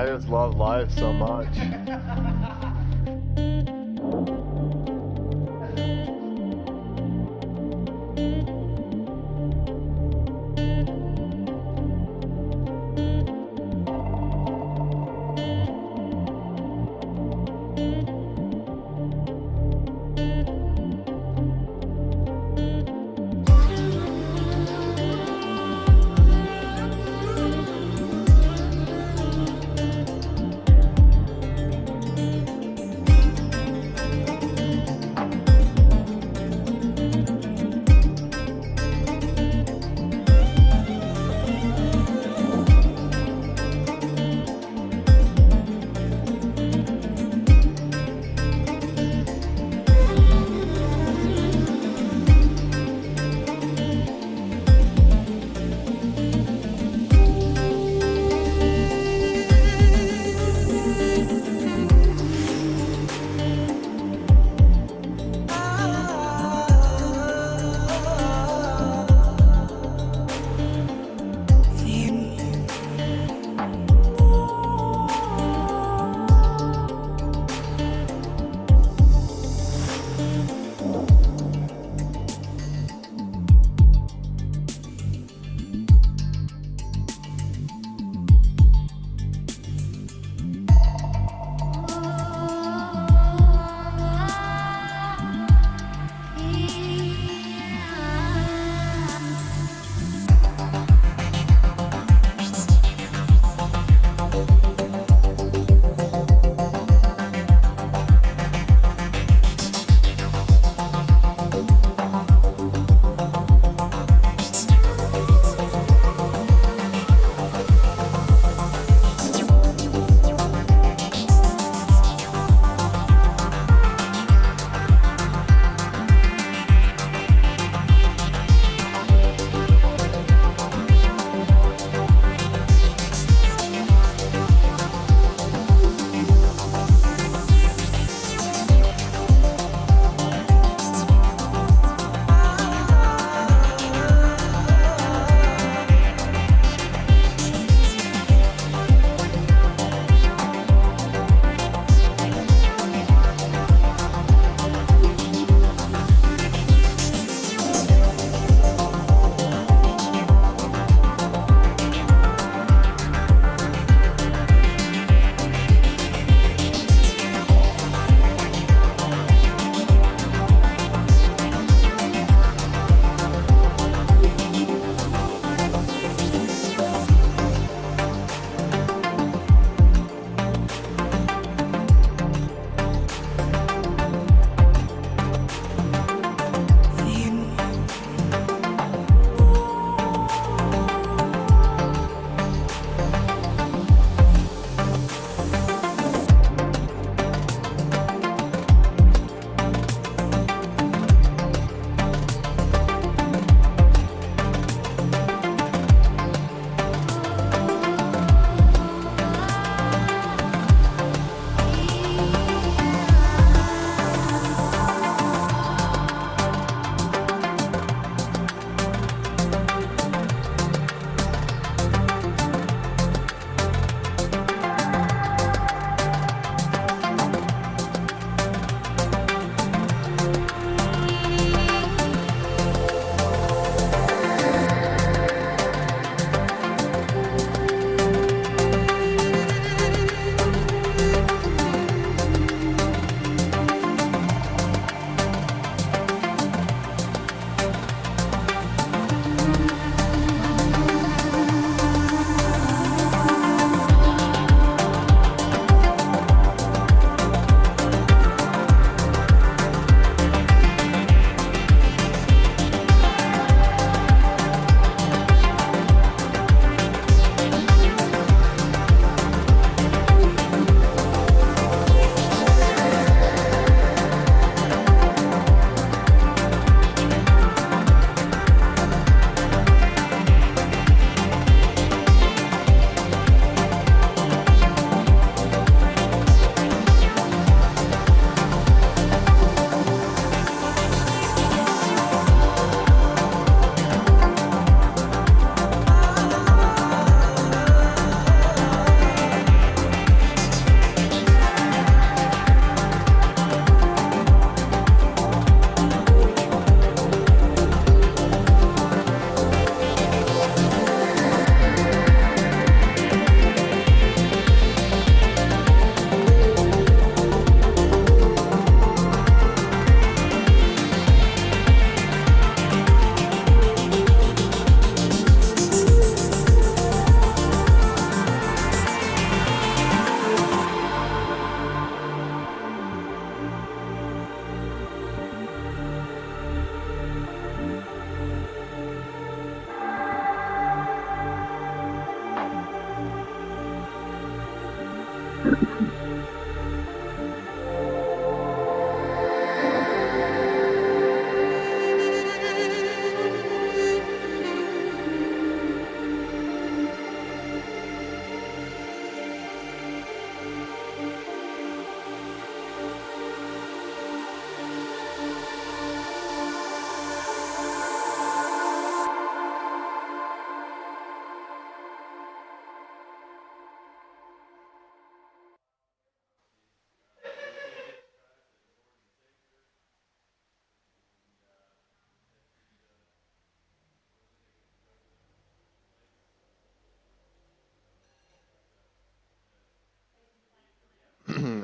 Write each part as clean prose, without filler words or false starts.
I just love life so much.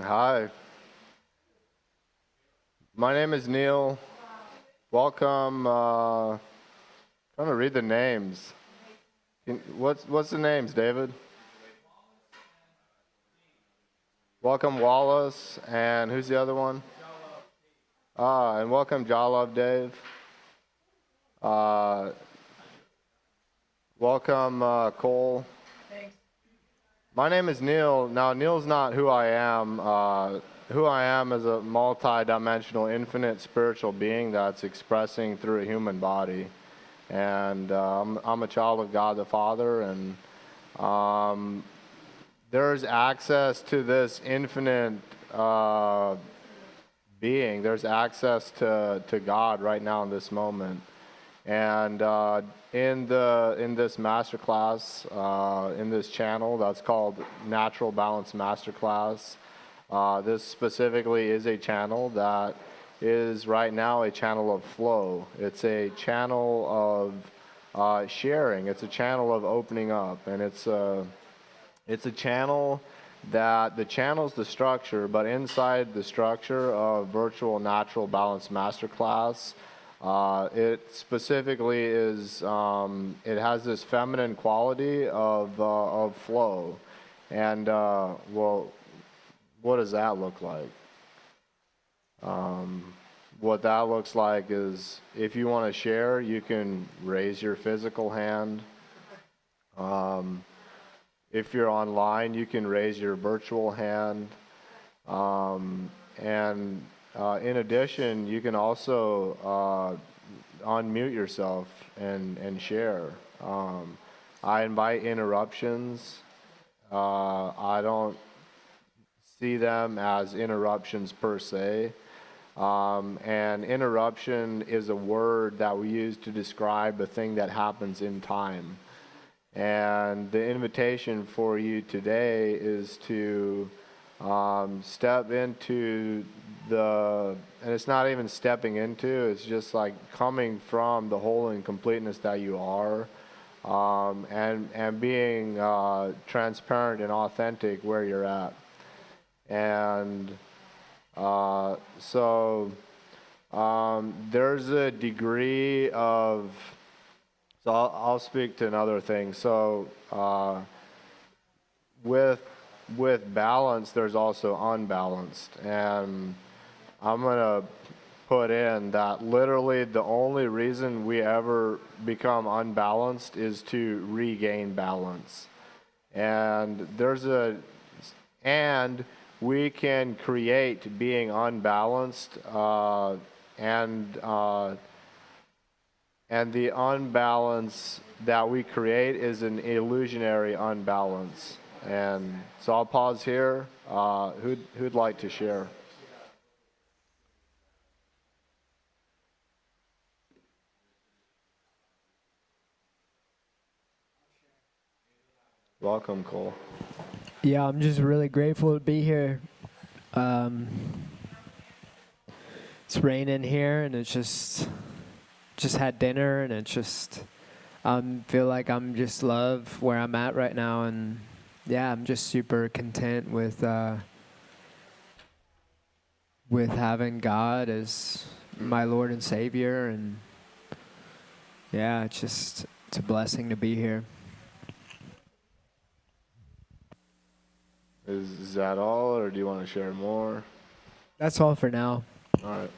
Hi. My name is Neal. Welcome. Trying to read the names. What's the names, David? Welcome, Wallace, and who's the other one? And welcome, Jah-Love, Dave. Welcome, Cole. Thanks. My name is Neal. Now, Neal's not who I am. Who I am is a multi-dimensional, infinite spiritual being that's expressing through a human body. And I'm a child of God the Father, and there's access to this infinite being. There's access to God right now in this moment. And in this masterclass, in this channel that's called Natural Balance Masterclass, this specifically is a channel that is right now a channel of flow. It's a channel of sharing. It's a channel of opening up, and it's a channel that the channel's the structure, but inside the structure of Virtual Natural Balance Masterclass, it specifically is, it has this feminine quality of flow. And, well, what does that look like? What that looks like is if you want to share, you can raise your physical hand. If you're online, you can raise your virtual hand. And in addition, you can also unmute yourself and share. I invite interruptions. I don't see them as interruptions per se. And interruption is a word that we use to describe a thing that happens in time. And the invitation for you today is to step into and it's not even stepping into, it's just like coming from the whole and completeness that you are, and being transparent and authentic where you're at. And so there's a degree of, so I'll speak to another thing. So with balance, there's also unbalanced. And I'm going to put in that literally the only reason we ever become unbalanced is to regain balance. And and we can create being unbalanced, and the unbalance that we create is an illusionary unbalance. And so I'll pause here. Who'd like to share? Welcome, Cole. Yeah, I'm just really grateful to be here. It's raining here, and it's just had dinner, and it's just feel like I'm just love where I'm at right now, and yeah, I'm just super content with having God as my Lord and Savior, and yeah, it's a blessing to be here. Is that all, or do you want to share more? That's all for now. All right.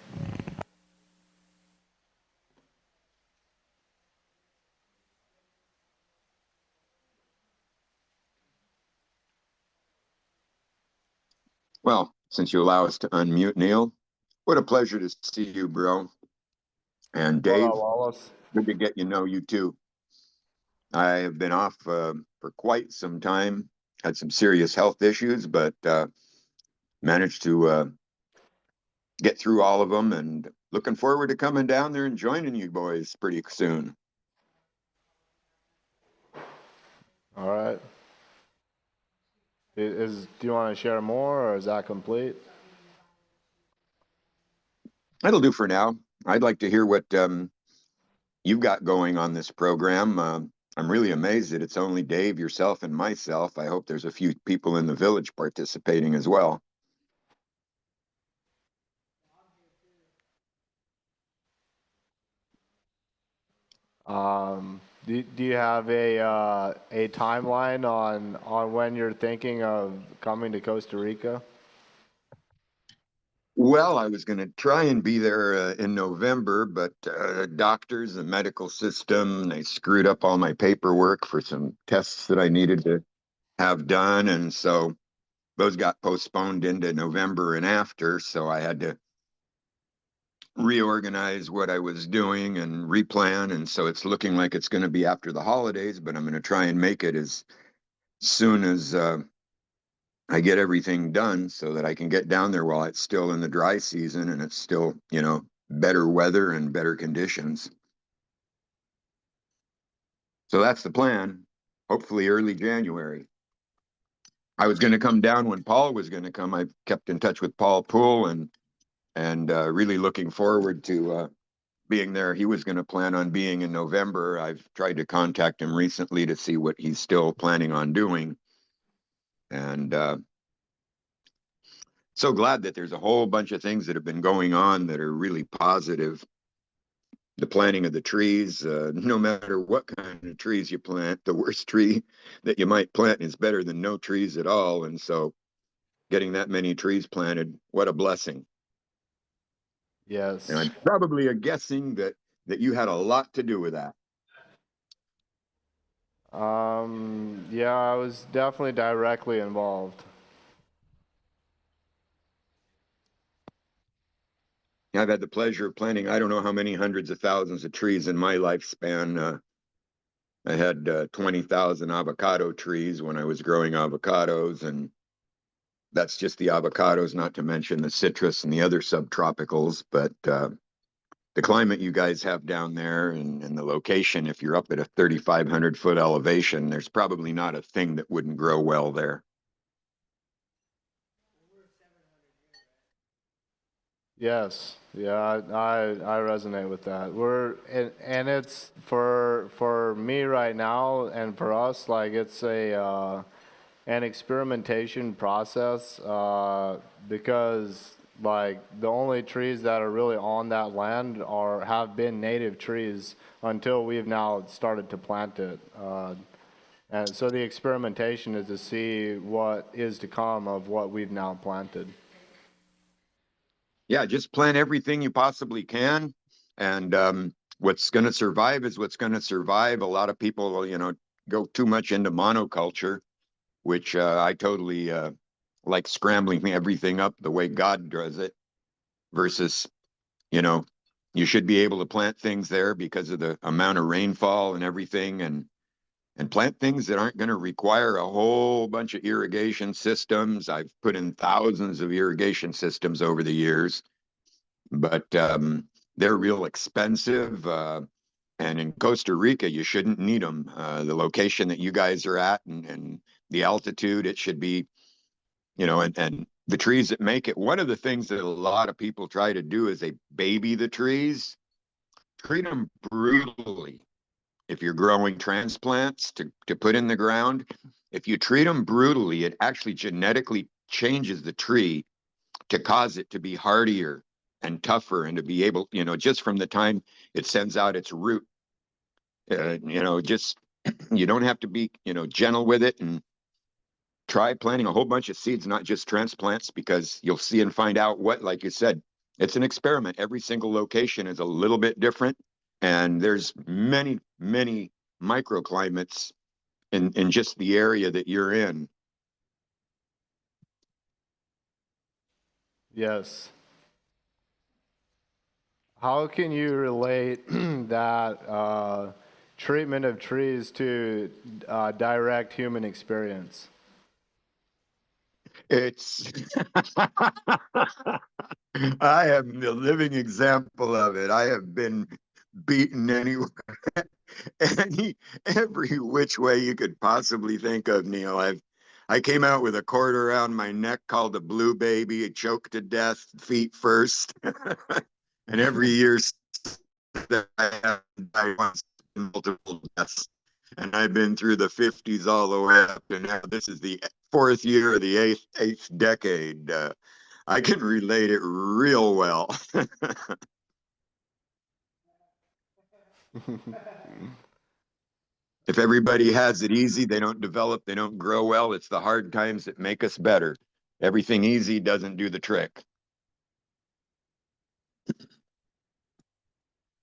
Well, since you allow us to unmute, Neal, what a pleasure to see you, bro. And Dave, Wallace. good to get you too. I have been off for quite some time, had some serious health issues, but managed to get through all of them, and looking forward to coming down there and joining you boys pretty soon. All right. Do you want to share more, or is that complete? That'll do for now. I'd like to hear what you've got going on this program. I'm really amazed that it's only Dave, yourself, and myself. I hope there's a few people in the village participating as well. Do you have a timeline on when you're thinking of coming to Costa Rica? Well, I was going to try and be there in November, but doctors, the medical system, they screwed up all my paperwork for some tests that I needed to have done. And so those got postponed into November and after. So I had to reorganize what I was doing and replan. And so it's looking like it's going to be after the holidays, but I'm going to try and make it as soon as I get everything done so that I can get down there while it's still in the dry season and it's still, better weather and better conditions. So that's the plan. Hopefully early January. I was going to come down when Paul was going to come. I kept in touch with Paul Poole and really looking forward to being there. He was going to plan on being in November. I've tried to contact him recently to see what he's still planning on doing. And so glad that there's a whole bunch of things that have been going on that are really positive. The planting of the trees, no matter what kind of trees you plant, the worst tree that you might plant is better than no trees at all. And so getting that many trees planted, what a blessing. And Yes. I'm probably guessing that you had a lot to do with that. Yeah, I was definitely directly involved. I've had the pleasure of planting, I don't know how many hundreds of thousands of trees in my lifespan. I had 20,000 avocado trees when I was growing avocados, and that's just the avocados, not to mention the citrus and the other subtropicals. But the climate you guys have down there and the location, if you're up at a 3,500-foot elevation, there's probably not a thing that wouldn't grow well there. Yes, yeah, I resonate with that. And it's for me right now and for us, like it's a an experimentation process because like the only trees that are really on that land are have been native trees until we've now started to plant it. And so the experimentation is to see what is to come of what we've now planted. Yeah, just plant everything you possibly can. And what's going to survive is what's going to survive. A lot of people, go too much into monoculture, which I totally like scrambling everything up the way God does it versus, you know, you should be able to plant things there because of the amount of rainfall and everything and plant things that aren't going to require a whole bunch of irrigation systems. I've put in thousands of irrigation systems over the years, but they're real expensive. And in Costa Rica, you shouldn't need them. The location that you guys are at and the altitude, it should be, and the trees that make it. One of the things that a lot of people try to do is they baby the trees, treat them brutally. If you're growing transplants to put in the ground, if you treat them brutally, it actually genetically changes the tree to cause it to be hardier and tougher and to be able, just from the time it sends out its root, just you don't have to be, gentle with it and try planting a whole bunch of seeds, not just transplants, because you'll see and find out what, like you said, it's an experiment. Every single location is a little bit different. And there's many, many microclimates in just the area that you're in. Yes. How can you relate that treatment of trees to direct human experience? It's, I am the living example of it. I have been beaten any every which way you could possibly think of, Neal. I came out with a cord around my neck called a blue baby, choked to death, feet first. And every year that I have died once in multiple deaths. And I've been through the 50s all the way up to now. This is the fourth year of the eighth decade. I can relate it real well. If everybody has it easy, they don't develop, they don't grow well. It's the hard times that make us better. Everything easy doesn't do the trick.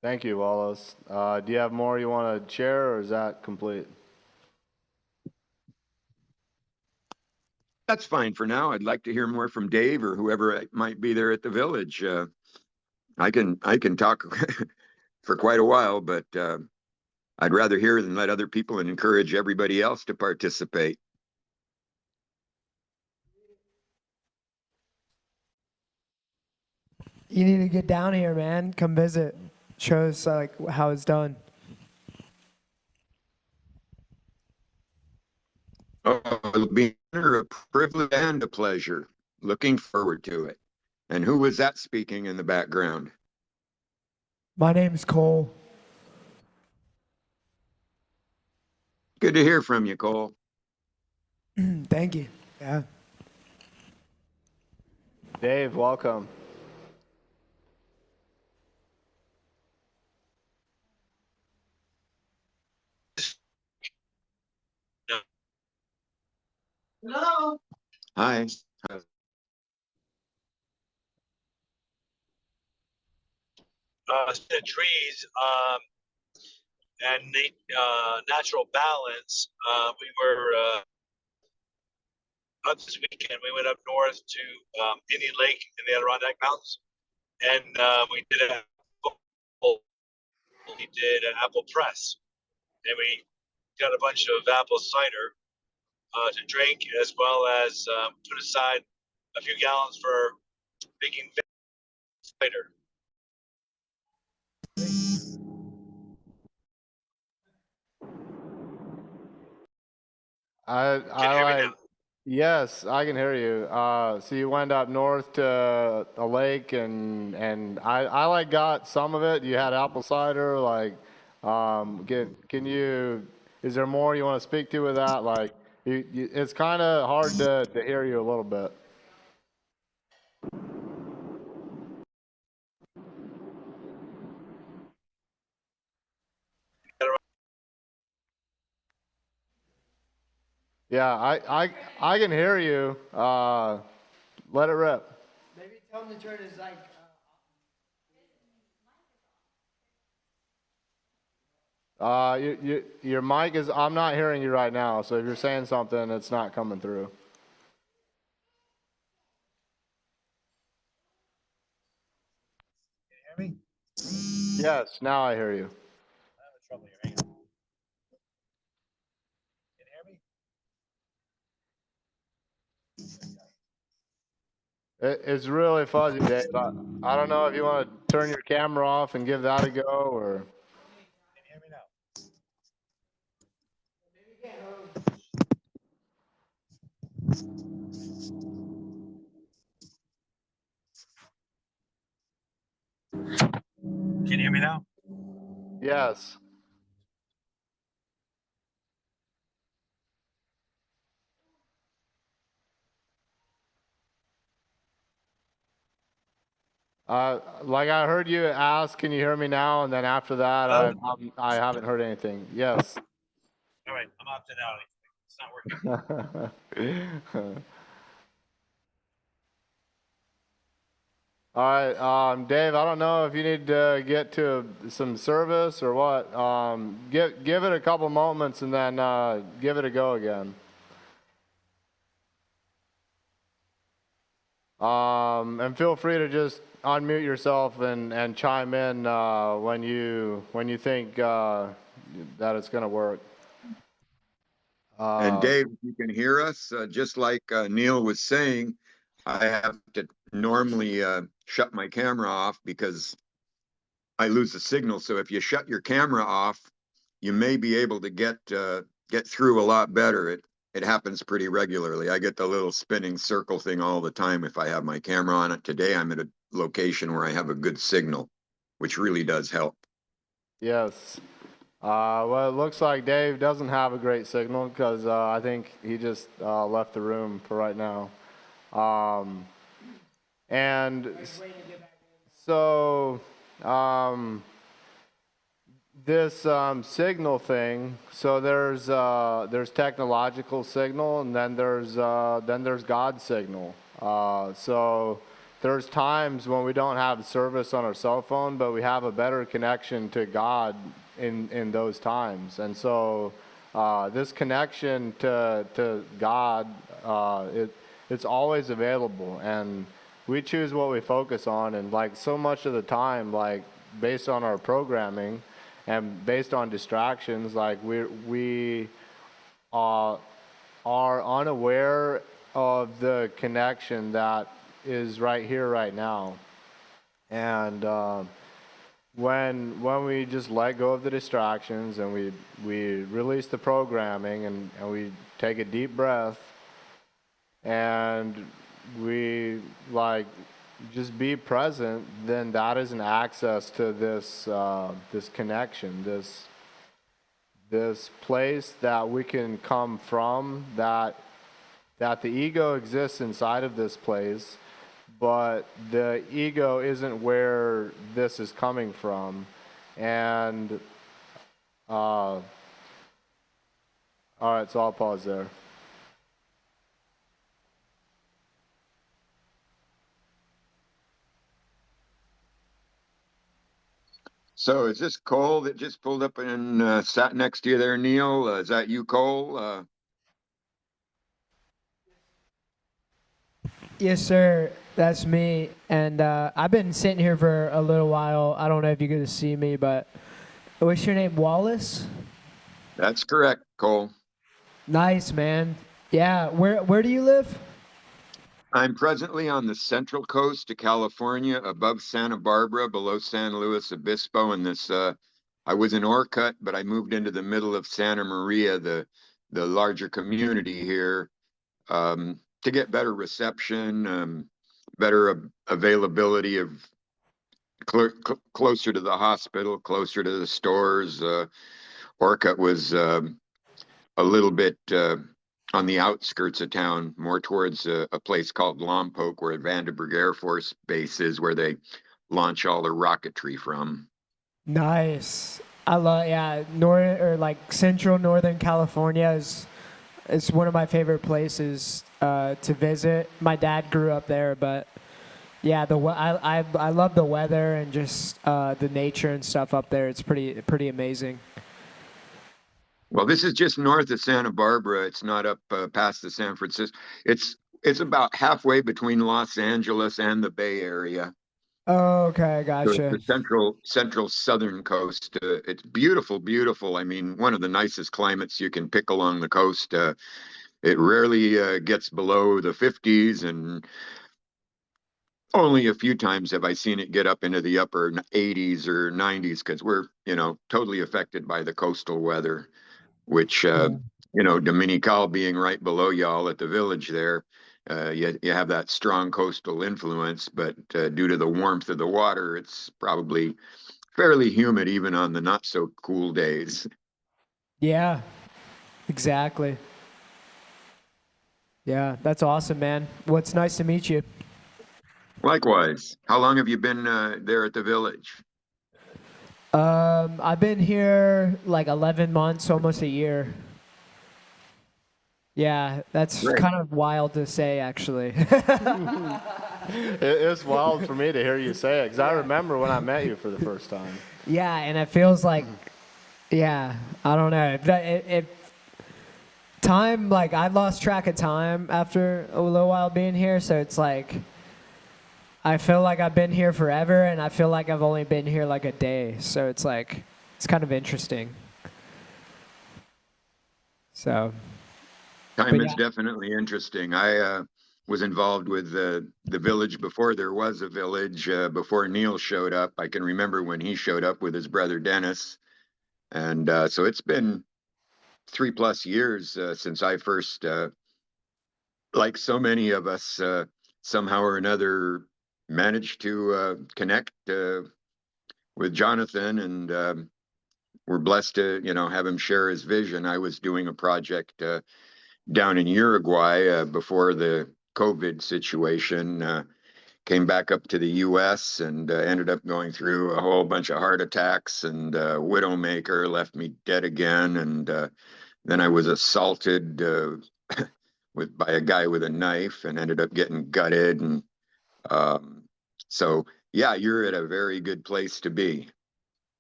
Thank you, Wallace. Do you have more you want to share, or is that complete? That's fine for now. I'd like to hear more from Dave or whoever might be there at the village. I can talk for quite a while, but I'd rather hear than let other people and encourage everybody else to participate. You need to get down here, man. Come visit. Show us like how it's done. Oh, it'll be an honor, a privilege, and a pleasure. Looking forward to it. And who was that speaking in the background? My name's Cole. Good to hear from you, Cole. Thank you. Yeah. Dave, welcome. Hello. Hi. The trees and natural balance. We were up this weekend. We went up north to Indian Lake in the Adirondack Mountains, and we did an apple press, and we got a bunch of apple cider to drink, as well as put aside a few gallons for making cider. I Can you hear me like. now? Yes, I can hear you. So you went up north to a lake, and I like got some of it. You had apple cider. Like, can you? Is there more you want to speak to with that? Like, it's kind of hard to hear you a little bit. Yeah, I can hear you. Let it rip. Maybe tell him to turn his like. Your mic is. I'm not hearing you right now. So if you're saying something, it's not coming through. Can you hear me? Yes, now I hear you. I'm having trouble hearing. Can you hear me? It's really fuzzy, Dave. I don't know if you want to turn your camera off and give that a go, or. Can you hear me now? Can you hear me now? Yes. Like I heard you ask, can you hear me now? And then after that, I haven't heard anything. Yes. All right, I'm opting out. It's not working. All right, Dave. I don't know if you need to get to some service or what. Give it a couple moments and then give it a go again. And feel free to just unmute yourself and chime in when you think that it's going to work. And Dave, if you can hear us, just like Neal was saying, I have to normally shut my camera off because I lose the signal. So if you shut your camera off, you may be able to get through a lot better. It happens pretty regularly. I get the little spinning circle thing all the time if I have my camera on it. Today I'm at a location where I have a good signal, which really does help. Yes. Well, it looks like Dave doesn't have a great signal because I think he just left the room for right now. And so this signal thing. So there's technological signal, and then there's God signal. So there's times when we don't have service on our cell phone, but we have a better connection to God in those times. And so this connection to God, it's always available, and we choose what we focus on. And like so much of the time, like based on our programming and based on distractions, like we are unaware of the connection that is right here, right now. And when we just let go of the distractions and we release the programming, and we take a deep breath, and we like just be present, then that is an access to this this connection, this place that we can come from, that the ego exists inside of this place, but the ego isn't where this is coming from. And all right, so I'll pause there. So is this Cole that just pulled up and sat next to you there, Neal? Is that you, Cole? Yes, sir. That's me. And I've been sitting here for a little while. I don't know if you get to see me, but what's your name, Wallace? That's correct, Cole. Nice, man. Yeah. Where do you live? I'm presently on the central coast of California, above Santa Barbara, below San Luis Obispo. And I was in Orcutt, but I moved into the middle of Santa Maria, the larger community here, to get better reception, better availability of closer to the hospital, closer to the stores. Orcutt was a little bit on the outskirts of town, more towards a place called Lompoc, where Vandenberg Air Force Base is, where they launch all the rocketry from. Nice. I love, yeah, northern or like central Northern California is one of my favorite places to visit. My dad grew up there, but yeah, I love the weather and just the nature and stuff up there. It's pretty amazing. Well, this is just north of Santa Barbara. It's not up past the San Francisco. It's about halfway between Los Angeles and the Bay Area. Oh, okay, So it's gotcha. the central southern coast. It's beautiful, beautiful. I mean, one of the nicest climates you can pick along the coast. It rarely gets below the 50s, and only a few times have I seen it get up into the upper 80s or 90s, because we're, totally affected by the coastal weather, which, Yeah. Dominical being right below y'all at the village there, you have that strong coastal influence, but due to the warmth of the water, it's probably fairly humid even on the not so cool days. Yeah, exactly. Yeah, that's awesome, man. Well, it's nice to meet you. Likewise, how long have you been there at the village? I've been here like 11 months, almost a year. Yeah, that's Great. kind of wild to say, actually. It's wild for me to hear you say it, because I remember when I met you for the first time. Yeah, and it feels like, yeah, I don't know. Time, like, I lost track of time after a little while being here, so it's like, I feel like I've been here forever, and I feel like I've only been here like a day, so it's like, it's kind of interesting. So, Time but is yeah. definitely interesting. I was involved with the village before there was a village, before Neal showed up. I can remember when he showed up with his brother Dennis. And so it's been 3+ years since I first, like so many of us, somehow or another managed to connect with Jonathan, and we're blessed to, have him share his vision. I was doing a project down in Uruguay before the COVID situation. came back up to the U.S. and ended up going through a whole bunch of heart attacks, and widowmaker left me dead again. And then I was assaulted by a guy with a knife and ended up getting gutted. And um, so, yeah, you're at a very good place to be.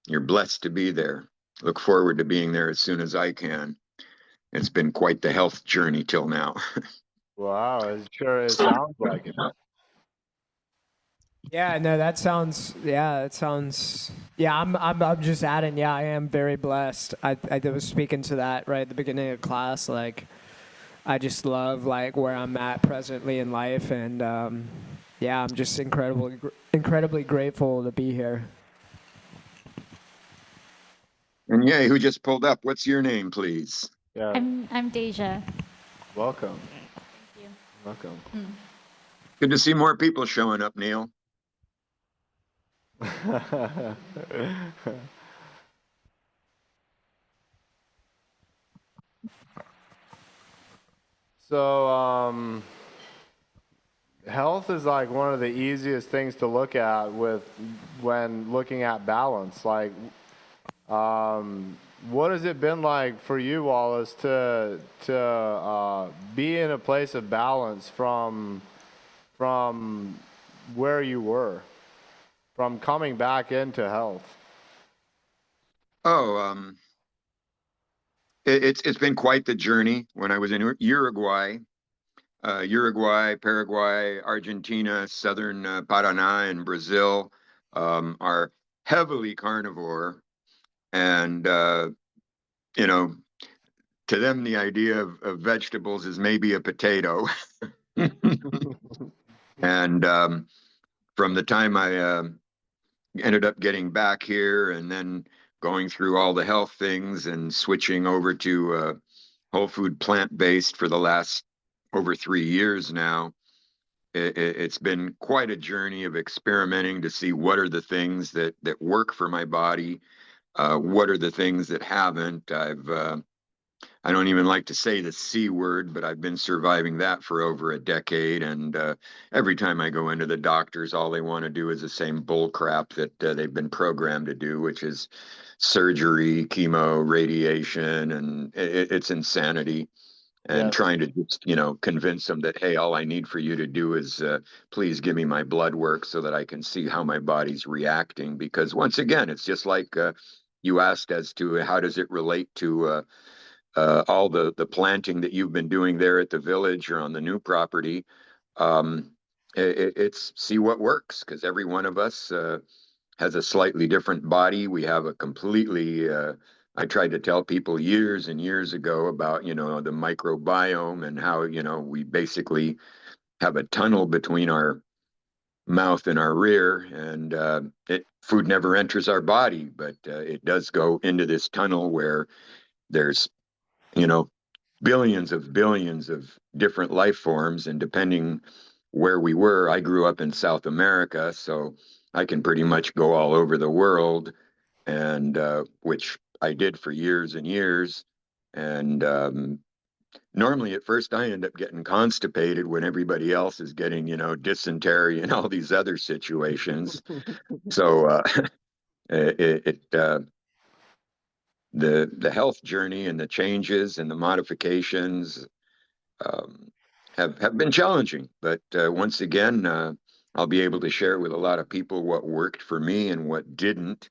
You're blessed to be there. Look forward to being there as soon as I can. It's been quite the health journey till now. Wow, it sounds like it. Yeah, no, that sounds. Yeah, it sounds. Yeah, I'm just adding. Yeah, I am very blessed. I was speaking to that right at the beginning of class. Like, I just love like where I'm at presently in life, and yeah, I'm just incredibly grateful to be here. And yay, who just pulled up? What's your name, please? Yeah, I'm Deja. welcome. Thank you. Welcome. Good to see more people showing up, Neal. So, health is like one of the easiest things to look at when looking at balance. Like, what has it been like for you, Wallace, to be in a place of balance from where you were, from coming back into health? Oh, it's been quite the journey. When I was in Uruguay, Paraguay, Argentina, southern Paraná, and Brazil are heavily carnivore, and you know, to them, the idea of vegetables is maybe a potato. And from the time I ended up getting back here and then going through all the health things and switching over to whole food plant-based for the last over 3 years now, it's been quite a journey of experimenting to see what are the things that work for my body, what are the things that haven't. I don't even like to say the C word, but I've been surviving that for over a decade. And every time I go into the doctors, all they want to do is the same bull crap that they've been programmed to do, which is surgery, chemo, radiation, and it's insanity. And Yes. trying to just, convince them that, hey, all I need for you to do is please give me my blood work so that I can see how my body's reacting. Because once again, it's just like you asked as to how does it relate to all the planting that you've been doing there at the village or on the new property. It's see what works, because every one of us has a slightly different body. We have a completely I tried to tell people years and years ago about, the microbiome and how, we basically have a tunnel between our mouth and our rear, and food never enters our body, but it does go into this tunnel where there's, you know, billions of different life forms. And depending where we were, I grew up in South America, so I can pretty much go all over the world, and which I did for years and years. And normally at first I end up getting constipated when everybody else is getting, dysentery and all these other situations. So the health journey and the changes and the modifications um, have been challenging. But once again, I'll be able to share with a lot of people what worked for me and what didn't.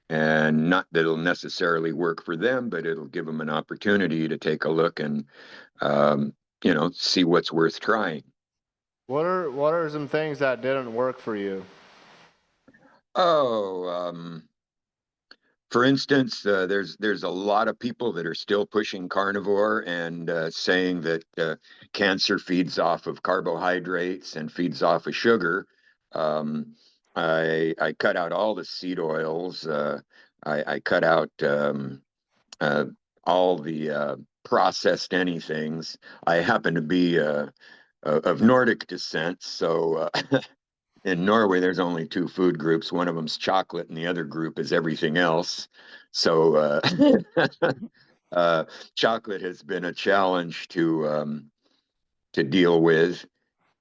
And not that it'll necessarily work for them, but it'll give them an opportunity to take a look and, see what's worth trying. What are some things that didn't work for you? Oh, for instance, there's a lot of people that are still pushing carnivore and saying that cancer feeds off of carbohydrates and feeds off of sugar. Um, I cut out all the seed oils. I cut out uh, all the processed anythings. I happen to be of Nordic descent, so in Norway, there's only two food groups. One of them's chocolate, and the other group is everything else. So chocolate has been a challenge to deal with,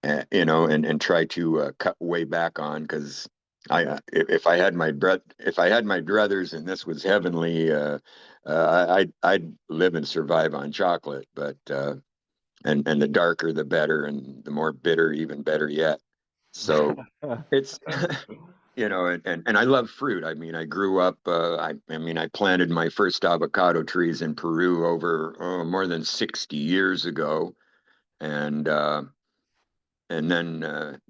and try to cut way back on, because if I had my druthers and this was heavenly, I'd live and survive on chocolate. But and the darker the better, and the more bitter even better yet. So it's and I love fruit. I mean, I grew up. I planted my first avocado trees in Peru over more than 60 years ago, and then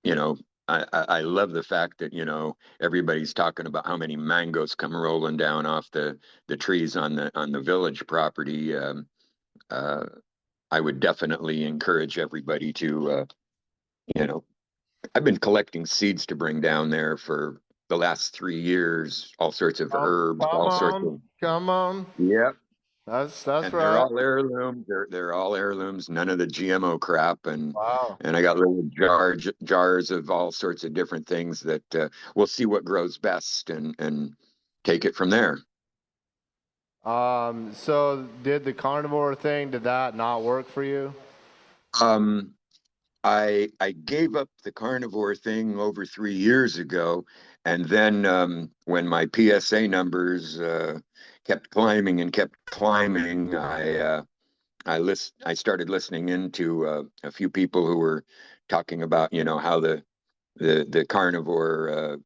you know, I love the fact that, everybody's talking about how many mangoes come rolling down off the trees on the village property. Uh, I would definitely encourage everybody to, you know, I've been collecting seeds to bring down there for the last 3 years, all sorts of Oh, herbs, come all sorts on, of, come on. yep. That's And they're right. all heirlooms. They're all heirlooms. None of the GMO crap. And Wow. and I got little jars of all sorts of different things that we'll see what grows best and take it from there. So did the carnivore thing, did that not work for you? Um, I gave up the carnivore thing over 3 years ago, and then when my PSA numbers kept climbing and kept climbing, I started listening into a few people who were talking about, how the carnivore,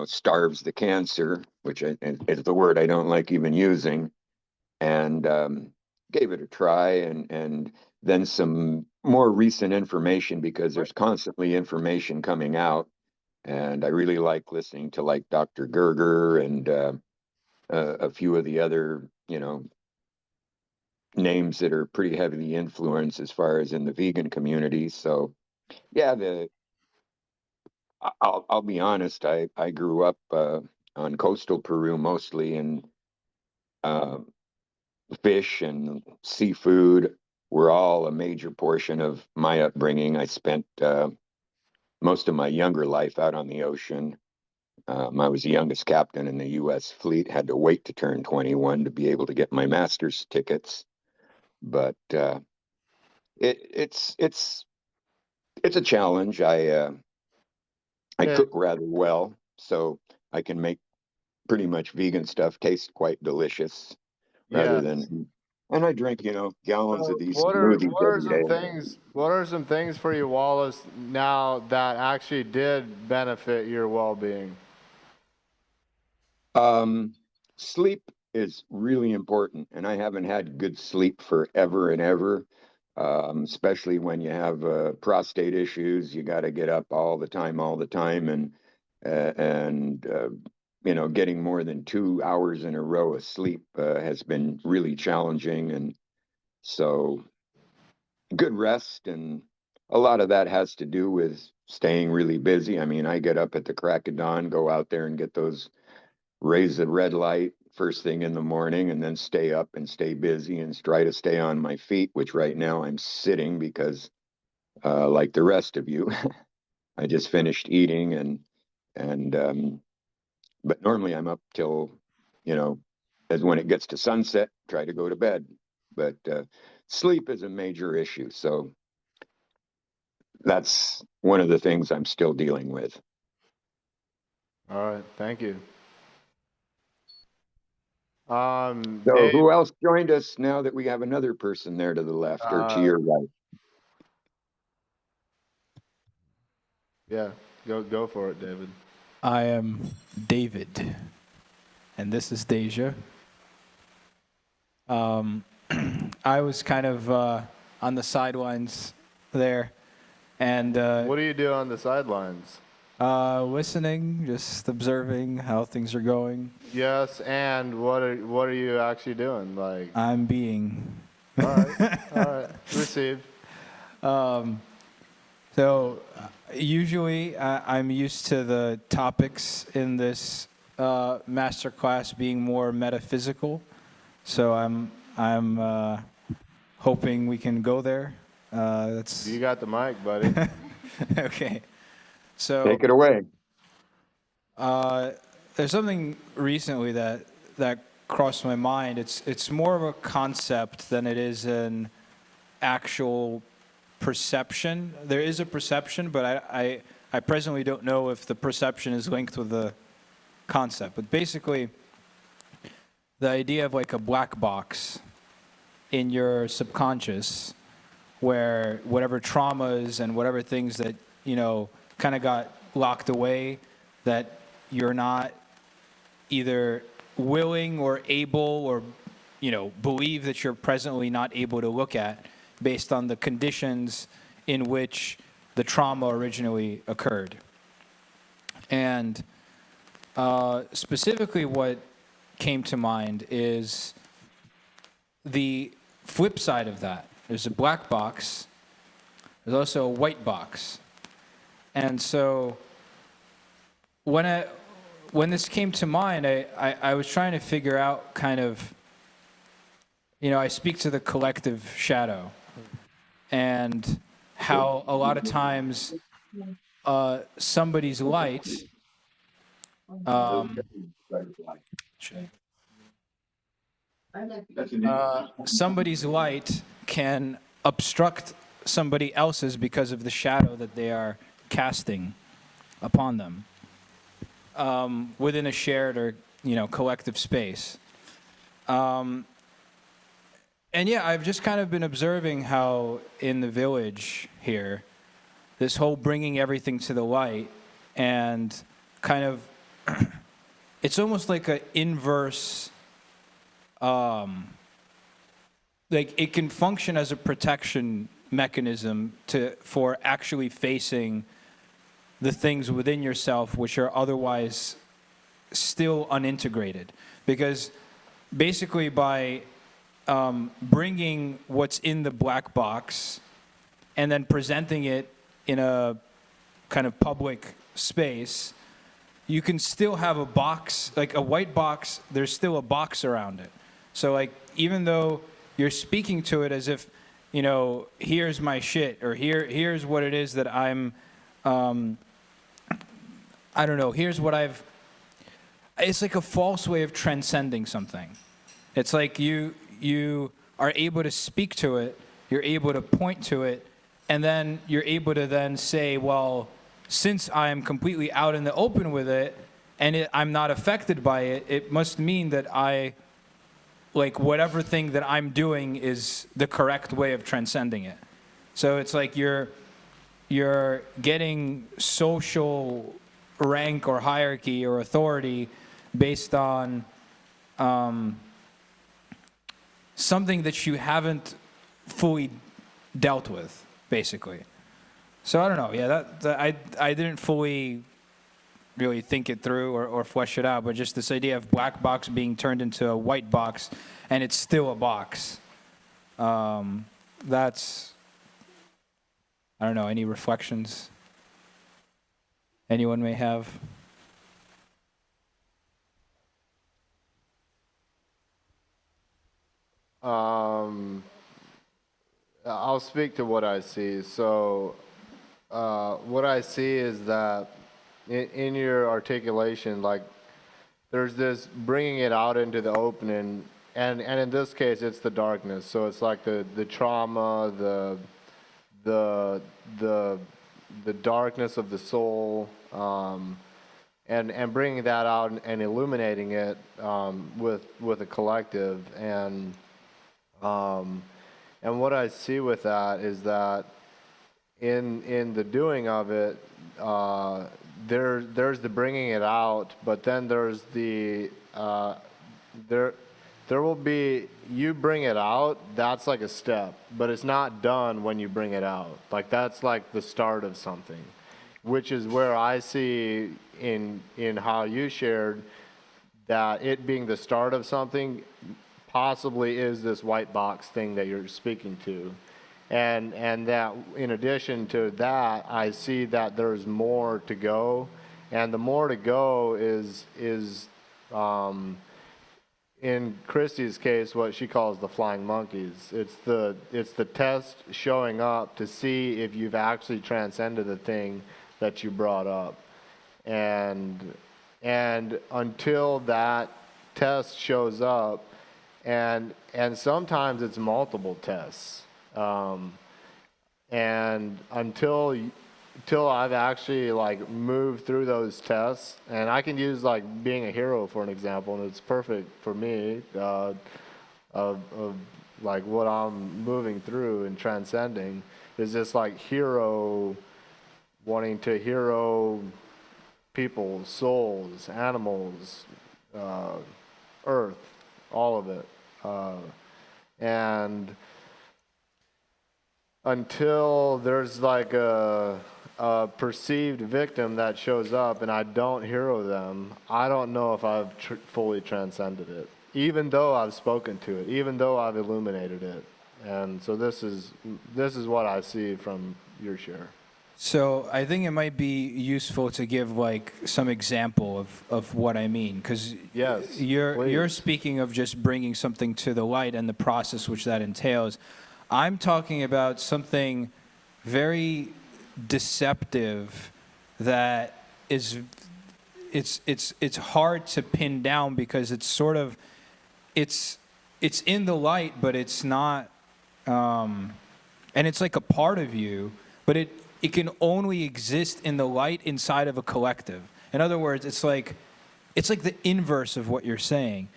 starves the cancer, which is the word I don't like even using, and gave it a try, and then some more recent information, because there's constantly information coming out, and I really like listening to like Dr. Gerger and a few of the other, names that are pretty heavily influenced as far as in the vegan community. So yeah, I'll be honest. I grew up on coastal Peru mostly, and uh, fish and seafood were all a major portion of my upbringing. I spent most of my younger life out on the ocean. I was the youngest captain in the U.S. fleet. Had to wait to turn 21 to be able to get my master's tickets. But it's a challenge. I It, cook rather well, so I can make pretty much vegan stuff taste quite delicious, rather yes. than. And I drink, gallons of So these smoothies every day. what are some things for you, Wallace, now that actually did benefit your well-being? Um, Sleep is really important, and I haven't had good sleep forever and ever. Especially when you have prostate issues, you got to get up all the time, and getting more than 2 hours in a row of sleep has been really challenging, and so good rest, and a lot of that has to do with staying really busy. I mean, I get up at the crack of dawn, go out there and get those raise the red light first thing in the morning, and then stay up and stay busy and try to stay on my feet, which right now I'm sitting because, like the rest of you, I just finished eating, and but normally I'm up till, you know, as when it gets to sunset, try to go to bed. But sleep is a major issue. So that's one of the things I'm still dealing with. All right, thank you. So Dave, who else joined us now that we have another person there to the left or to uh, your right? yeah, go for it, David. I am David, and this is Deja. I was kind of on the sidelines there, and What do you do on the sidelines? listening, just observing how things are going. Yes, and what are you actually doing? Like, I'm being. all right, received. So usually I'm used to the topics in this masterclass being more metaphysical. So I'm hoping we can go there. That's You got the mic, buddy. okay. So Take it away. there's something recently that crossed my mind. It's more of a concept than it is an actual perception. There is a perception, but I presently don't know if the perception is linked with the concept. But basically, the idea of like a black box in your subconscious, where whatever traumas and whatever things that, you know, kind of got locked away, that you're not either willing or able or, you know, believe that you're presently not able to look at based on the conditions in which the trauma originally occurred. And specifically what came to mind is the flip side of that. There's a black box. There's also a white box. And so when this came to mind, I was trying to figure out kind of, you know, I speak to the collective shadow and how a lot of times somebody's light somebody's light can obstruct somebody else's because of the shadow that they are casting upon them within a shared or, you know, collective space. And yeah, I've just kind of been observing how in the village here, this whole bringing everything to the light and kind of, it's almost like an inverse, like it can function as a protection mechanism for actually facing the things within yourself which are otherwise still unintegrated. Because basically by bringing what's in the black box and then presenting it in a kind of public space, you can still have a box, like a white box, there's still a box around it. So like, even though you're speaking to it as if, you know, here's my shit, or here's what it is that I'm, I don't know, here's what it's like a false way of transcending something. It's like you are able to speak to it, you're able to point to it, and then you're able to then say, well, since I am completely out in the open with it, and I'm not affected by it, it must mean that like whatever thing that I'm doing is the correct way of transcending it. So it's like you're getting social rank or hierarchy or authority based on something that you haven't fully dealt with, basically. So I don't know. Yeah, I didn't fully really think it through or flesh it out, but just this idea of black box being turned into a white box, and it's still a box. That's, I don't know, any reflections anyone may have? I'll speak to what I see. So what I see is that in your articulation, like there's this bringing it out into the open, and in this case it's the darkness. So it's like the trauma, the darkness of the soul, and bringing that out and illuminating it with a collective. And what I see with that is that in the doing of it, there's the bringing it out, but then there's the there will be, you bring it out, that's like a step, but it's not done when you bring it out. Like that's like the start of something, which is where I see in how you shared that it being the start of something possibly is this white box thing that you're speaking to. And that in addition to that, I see that there's more to go, and the more to go is in Christy's case, what she calls the flying monkeys. It's the test showing up to see if you've actually transcended the thing that you brought up, and until that test shows up, and sometimes it's multiple tests. And until I've actually like moved through those tests, and I can use like being a hero for an example, and it's perfect for me of like what I'm moving through and transcending is this like hero wanting to hero people, souls, animals, earth, all of it, and until there's like a perceived victim that shows up and I don't hero them, I don't know if I've fully transcended it, even though I've spoken to it, even though I've illuminated it. And so this is what I see from your share. So I think it might be useful to give like some example of what I mean, because Yes, you're please. speaking of just bringing something to the light and the process which that entails. I'm talking about something very deceptive that is it's hard to pin down because it's sort of it's in the light, but it's not, and it's like a part of you, but it can only exist in the light inside of a collective. In other words, it's like the inverse of what you're saying.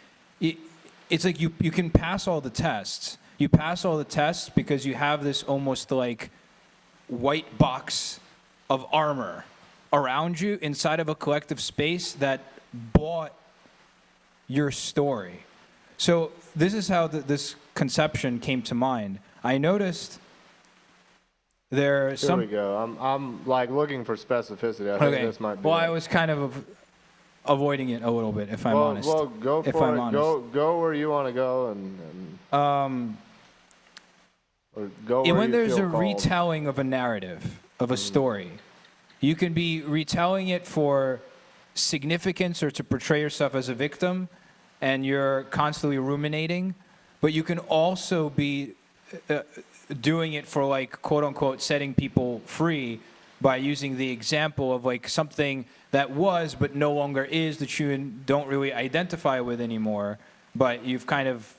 It's like you can pass all the tests. You pass all the tests because you have this almost like white box of armor around you inside of a collective space that bought your story. So this is how this conception came to mind. I noticed there's Here some. we go. I'm like looking for specificity. I think Okay. this might be. Well, it. I was kind of avoiding it a little bit, if I'm honest. Well, go if for I'm it. honest. Go where you want to go, or go where When you there's feel a called. retelling of a narrative, of a story, you can be retelling it for significance or to portray yourself as a victim, and you're constantly ruminating, but you can also be doing it for like quote unquote setting people free by using the example of like something that was but no longer is, that you don't really identify with anymore, but you've kind of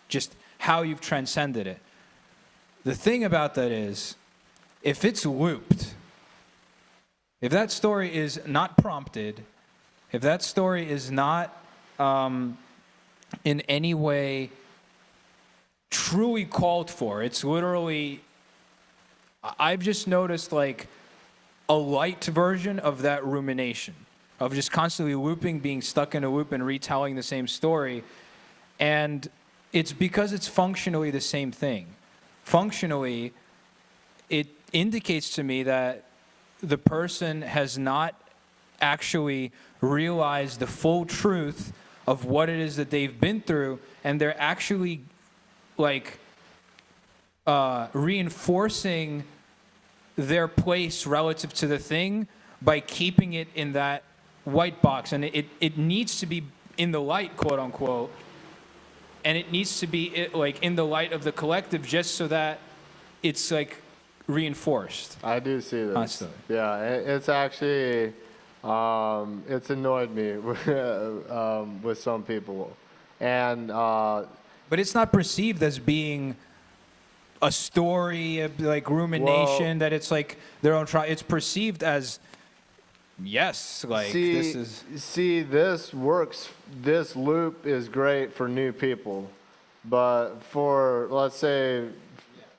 just how you've transcended it. The thing about that is, if it's looped, if that story is not prompted, if that story is not in any way truly called for, it's literally, I've just noticed like a light version of that rumination, of just constantly looping, being stuck in a loop and retelling the same story. And it's because it's functionally the same thing. Functionally, it indicates to me that the person has not actually realized the full truth of what it is that they've been through, and they're actually like reinforcing their place relative to the thing by keeping it in that white box. And it needs to be in the light, quote unquote, and it needs to be like in the light of the collective, just so that it's like reinforced. I do see this. Constantly. Yeah, it's actually it's annoyed me with some people, and But it's not perceived as being a story, like rumination, that it's like their own try. It's perceived as, yes, like this is. See, this works. This loop is great for new people, but for, let's say,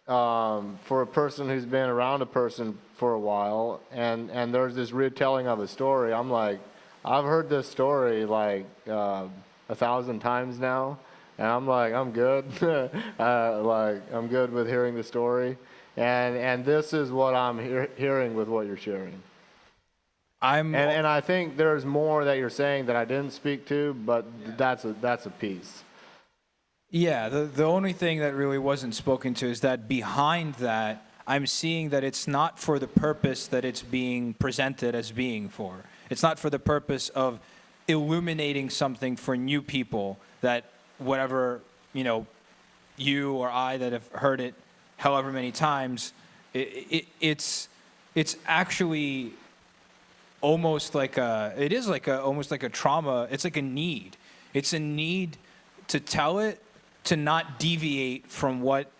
for a person who's been around a person for a while, and there's this retelling of a story, I'm like, I've heard this story like 1,000 times now, and I'm like, I'm good. Like, I'm good with hearing the story, and this is what I'm hearing with what you're sharing. And I think there's more that you're saying that I didn't speak to, but that's a piece. Yeah, the only thing that really wasn't spoken to is that behind that, I'm seeing that it's not for the purpose that it's being presented as being for. It's not for the purpose of illuminating something for new people, that whatever, you or I that have heard it however many times, it's actually almost like almost like a trauma. It's like a need. It's a need to tell it, to not deviate from what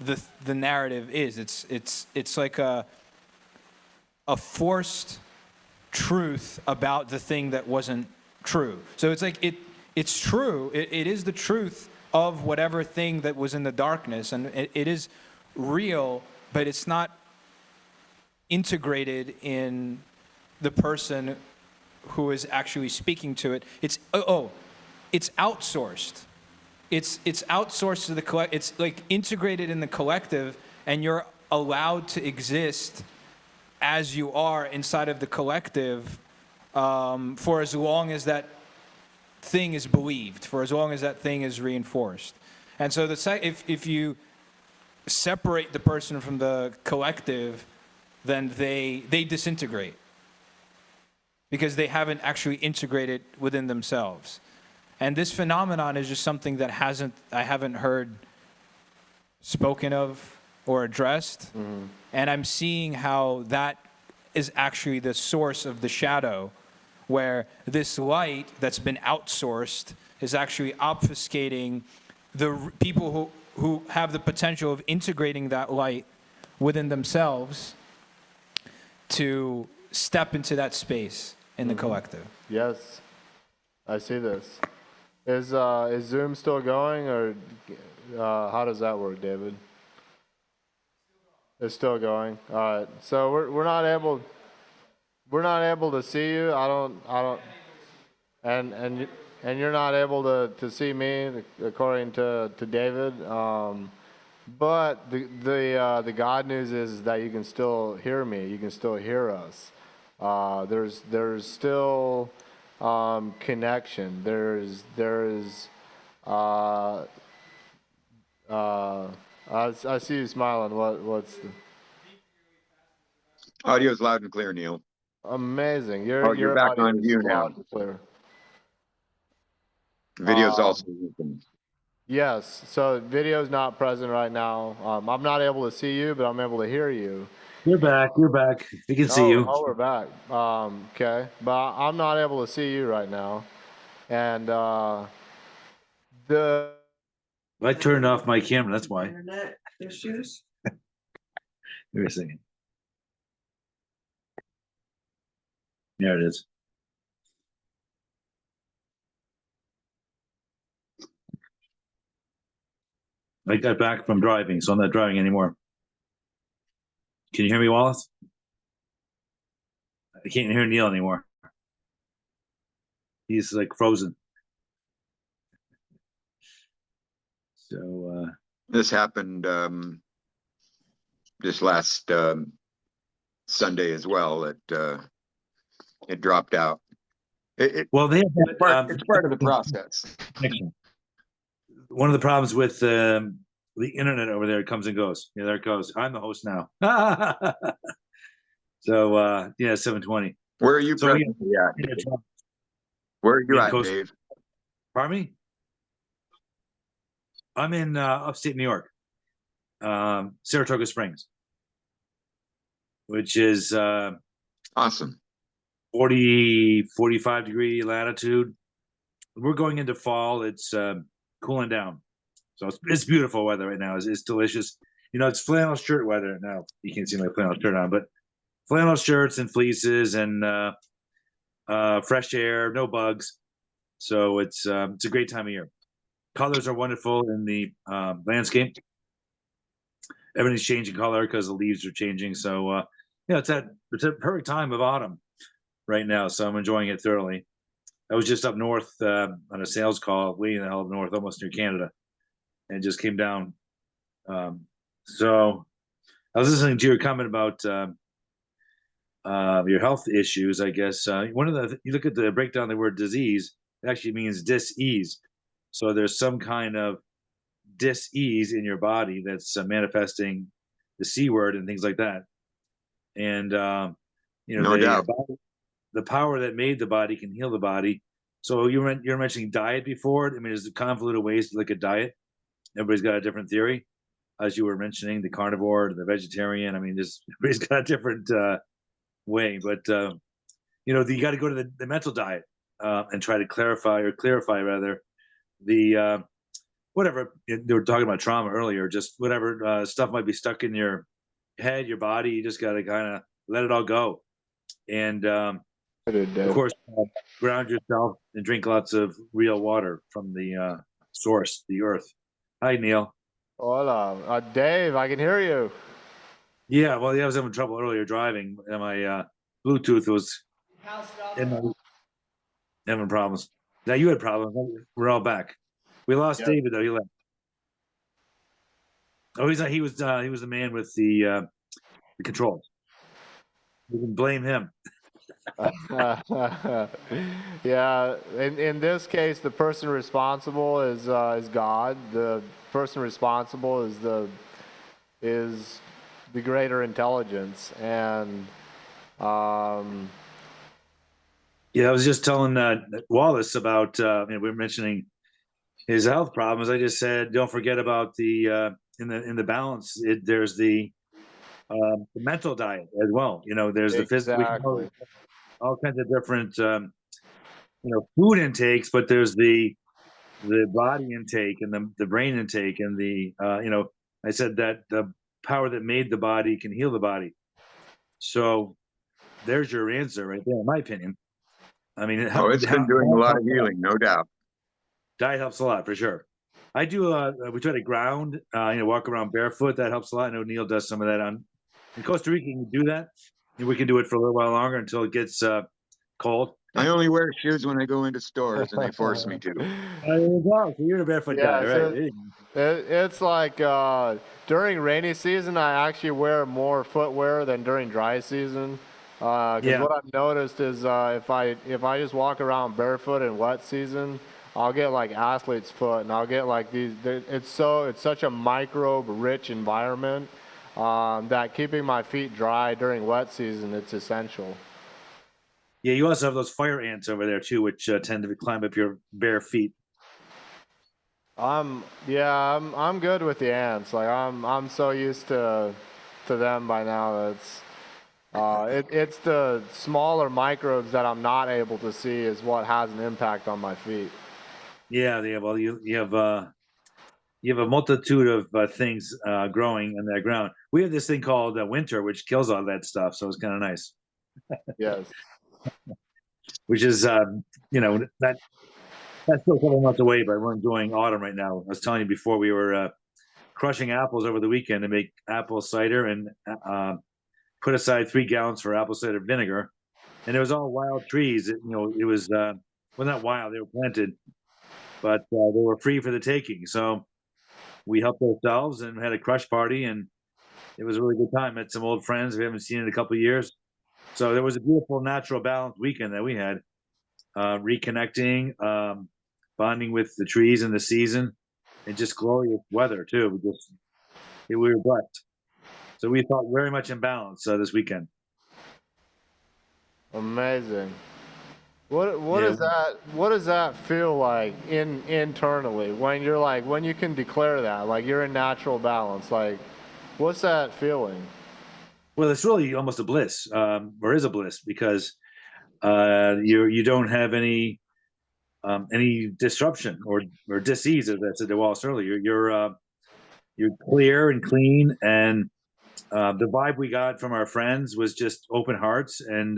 the narrative is. It's like a forced truth about the thing that wasn't true. So it's like it's true. It is the truth of whatever thing that was in the darkness, and it is real, but it's not integrated in the person who is actually speaking to it. It's it's outsourced. It's outsourced to the collective. It's like integrated in the collective, and you're allowed to exist as you are inside of the collective for as long as that thing is believed, for as long as that thing is reinforced. And so if you separate the person from the collective, then they disintegrate because they haven't actually integrated within themselves. And this phenomenon is just something that I haven't heard spoken of or addressed. Mm-hmm. And I'm seeing how that is actually the source of the shadow, where this light that's been outsourced is actually obfuscating the people who have the potential of integrating that light within themselves to step into that space in the collective. Yes, I see this. Is Zoom still going, or how does that work, David? It's still going. All right. So we're not able to see you. I don't. And you're not able to see me, according to David. But the God news is that you can still hear me. You can still hear us. There's still connection. I see you smiling. What's the... Audio is loud and clear, Neal. Amazing. You're back audio on is view now. loud and clear. Video's also open. Yes. So video's not present right now. I'm not able to see you, but I'm able to hear you. You're back. You're back. We can see you. Oh, we're back. Okay. But I'm not able to see you right now. And I turned off my camera. That's why. Internet issues. Wait a second. There it is. I got back from driving, so I'm not driving anymore. Can you hear me, Wallace? I can't hear Neal anymore. He's like frozen. So This happened this last Sunday as well. It dropped out. well, they have that, It's part of the process. one of the problems with the internet over there, it comes and goes. Yeah, there it goes. I'm the host now. So yeah, 720. Where are you So, presently at? yeah, Where are you in at, Costa. Dave? Pardon me? I'm in upstate New York, Saratoga Springs, which is Awesome. 45 degree latitude. We're going into fall. It's cooling down. So it's beautiful weather right now. It's delicious. You know, it's flannel shirt weather now. You can't see my flannel shirt on, but flannel shirts and fleeces and fresh air, no bugs. So it's a great time of year. Colors are wonderful in the landscape. Everything's changing color because the leaves are changing. So yeah, it's a perfect time of autumn right now. So I'm enjoying it thoroughly. I was just up north on a sales call, way in the hell up north, almost near Canada, and just came down. So I was listening to your comment about your health issues. I guess one of the, you look at the breakdown of the word disease, it actually means dis-ease. So there's some kind of dis-ease in your body that's manifesting the C word and things like that. And you know, No doubt. the power that made the body can heal the body. So you're mentioning diet before. I mean, there's convoluted ways to look at diet. Everybody's got a different theory, as you were mentioning, the carnivore, the vegetarian. I mean, everybody's got a different way. But you know, you got to go to the mental diet and try to clarify rather the whatever they were talking about trauma earlier, just whatever stuff might be stuck in your head, your body. You just got to kind of let it all go. And of course, ground yourself and drink lots of real water from the source, the earth. Hi, Neal. Hola. Dave, I can hear you. Yeah, well, I was having trouble earlier driving, and my Bluetooth was having problems. Now you had problems. We're all back. We lost Yep. David though. He left. Oh, he was the man with the controls. We can blame him. Yeah, in this case, the person responsible is God. The person responsible is the greater intelligence, and Yeah, I was just telling Wallace about we were mentioning his health problems. I just said, don't forget about the in the balance. There's the mental diet as well. There's the physical, exactly. all kinds of different food intakes, but there's the body intake and the brain intake and the I said that the power that made the body can heal the body. So there's your answer right there, in my opinion. I mean, It's been doing a lot of healing, no doubt. Diet helps a lot for sure. I do. We try to ground. Walk around barefoot. That helps a lot. I know Neal does some of that in Costa Rica. You can do that. And we can do it for a little while longer until it gets cold. I only wear shoes when I go into stores, and they force me to. So you're a barefoot guy, right? It's like during rainy season, I actually wear more footwear than during dry season. Because what I've noticed is if I just walk around barefoot in wet season, I'll get like athlete's foot, and I'll get like these. It's such a microbe-rich environment that keeping my feet dry during wet season, it's essential. Yeah, you also have those fire ants over there too, which tend to climb up your bare feet. I'm good with the ants. Like I'm so used to them by now that it's the smaller microbes that I'm not able to see is what has an impact on my feet. Yeah, well, you have a multitude of things growing in that ground. We have this thing called winter, which kills all that stuff, so it's kind of nice. Yes. Which is that's still a couple months away, but we're enjoying autumn right now. I was telling you before, we were crushing apples over the weekend to make apple cider and put aside 3 gallons for apple cider vinegar. And it was all wild trees. It was well, not wild, they were planted, but they were free for the taking. So we helped ourselves and had a crush party, and it was a really good time. Met some old friends we haven't seen in a couple of years. So there was a beautiful, natural, balanced weekend that we had, reconnecting, bonding with the trees and the season, and just glorious weather too. We were blessed. So we felt very much in balance this weekend. Amazing. What does that feel like internally when when you can declare that like you're in natural balance? Like, what's that feeling? Well, it's really almost a bliss, or is a bliss, because you don't have any disruption or disease, as I said to Wallace earlier. You're clear and clean, and the vibe we got from our friends was just open hearts, and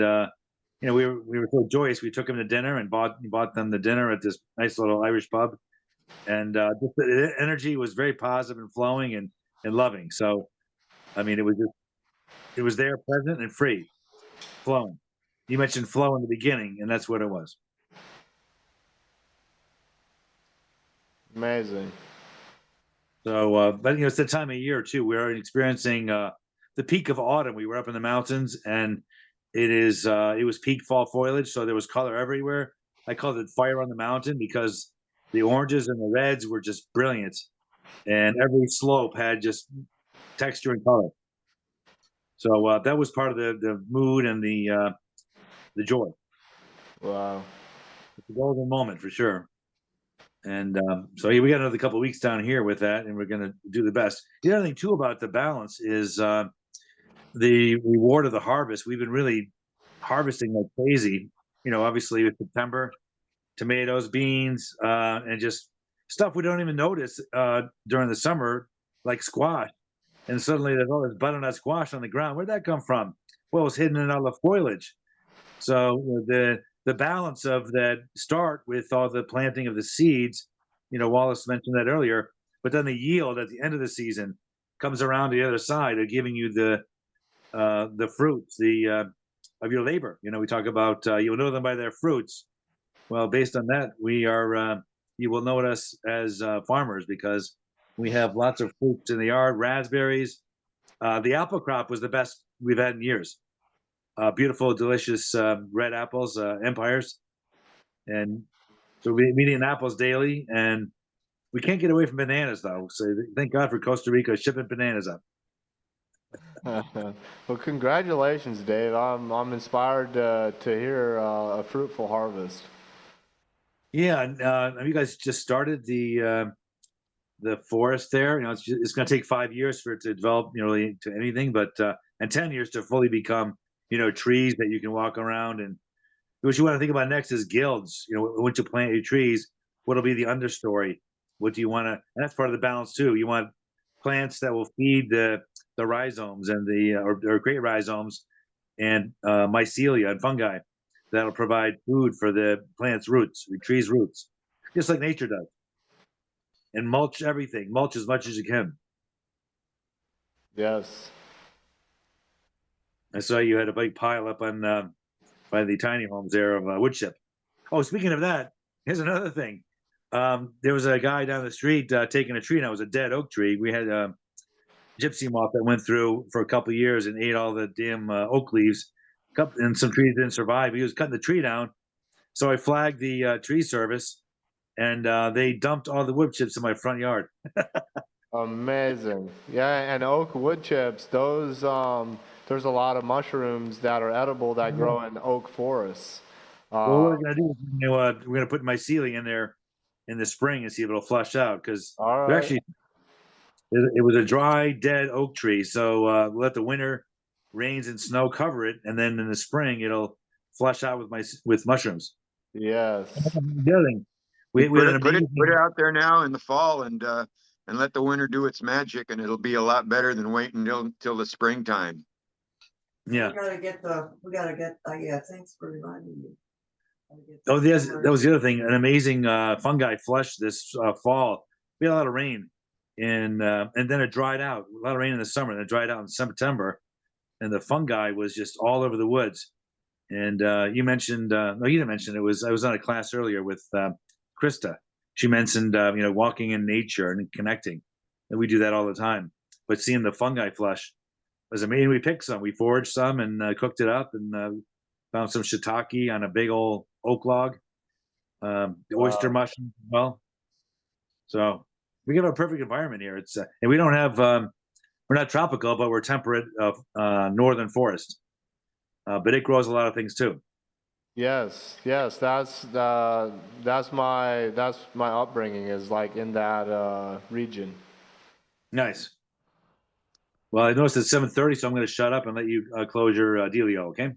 we were so joyous. We took them to dinner and bought them the dinner at this nice little Irish pub, and just the energy was very positive and flowing and loving. So, I mean, it was there, present and free, flowing. You mentioned flow in the beginning, and that's what it was. Amazing. So, but it's the time of year too. We're experiencing the peak of autumn. We were up in the mountains, and it was peak fall foliage, so there was color everywhere. I called it fire on the mountain because the oranges and the reds were just brilliant, and every slope had just texture and color. So that was part of the mood and the joy. Wow. It's a golden moment for sure. And so we got another couple of weeks down here with that, and we're going to do the best. The other thing too about the balance is the reward of the harvest. We've been really harvesting like crazy. Obviously with September, tomatoes, beans, and just stuff we don't even notice during the summer, like squash. And suddenly there's all this butternut squash on the ground. Where'd that come from? Well, it's hidden in all the foliage. So the balance of that start with all the planting of the seeds, Wallace mentioned that earlier, but then the yield at the end of the season comes around the other side of giving you the fruits of your labor. We talk about you'll know them by their fruits. Well, based on that, we are you will know us as farmers because we have lots of fruits in the yard, raspberries. The apple crop was the best we've had in years. Beautiful, delicious red apples, empires, and so we're eating apples daily. And we can't get away from bananas though. So thank God for Costa Rica shipping bananas up. Well, congratulations, Dave. I'm inspired to hear a fruitful harvest. Yeah, and have you guys just started the forest there? It's going to take 5 years for it to develop, really to anything, but and 10 years to fully become, trees that you can walk around. And what you want to think about next is guilds. Once you plant your trees, what'll be the understory? What do you want to? And that's part of the balance too. You want plants that will feed the rhizomes and or great rhizomes and mycelia and fungi that'll provide food for the plant's roots, the tree's roots, just like nature does. And mulch everything. Mulch as much as you can. Yes. I saw you had a big pile up on by the tiny homes there of wood chip. Oh, speaking of that, here's another thing. There was a guy down the street taking a tree, and it was a dead oak tree. We had a gypsy moth that went through for a couple of years and ate all the damn oak leaves. And some trees didn't survive. He was cutting the tree down, so I flagged the tree service, and they dumped all the wood chips in my front yard. Amazing. Yeah, and oak wood chips, those there's a lot of mushrooms that are edible that grow in oak forests. Well, what we're gonna do is we're gonna put mycelia in there in the spring and see if it'll flush out because All we right. actually it was a dry, dead oak tree. So let the winter rains and snow cover it, and then in the spring it'll flush out with mushrooms. Yes. The other thing, You we put had an it put it amazing. put it out there now in the fall and let the winter do its magic, and it'll be a lot better than waiting till the springtime. Yeah. We gotta get, yeah, thanks for reminding me. Oh, that was the other thing. An amazing fungi flush this fall. We had a lot of rain, and then it dried out. A lot of rain in the summer, and it dried out in September, and the fungi was just all over the woods. And you mentioned, no, you didn't mention it. I was on a class earlier with Krista. She mentioned, walking in nature and connecting, and we do that all the time. But seeing the fungi flush was amazing. We picked some, we foraged some, and cooked it up, and found some shiitake on a big old oak log. The oyster mushrooms as well. So we have a perfect environment here. It's and we don't have we're not tropical, but we're temperate northern forest. But it grows a lot of things too. Yes, yes, that's my upbringing is like in that region. Nice. Well, I noticed it's 7:30, so I'm going to shut up and let you close your dealio. Okay.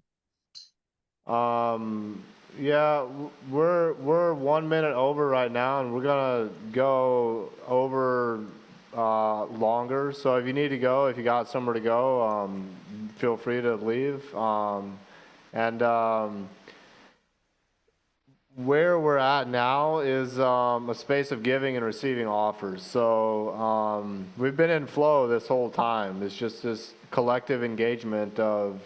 Yeah, we're 1 minute over right now, and we're gonna go over longer. So if you need to go, if you got somewhere to go, feel free to leave. And where we're at now is a space of giving and receiving offers. So we've been in flow this whole time. It's just this collective engagement of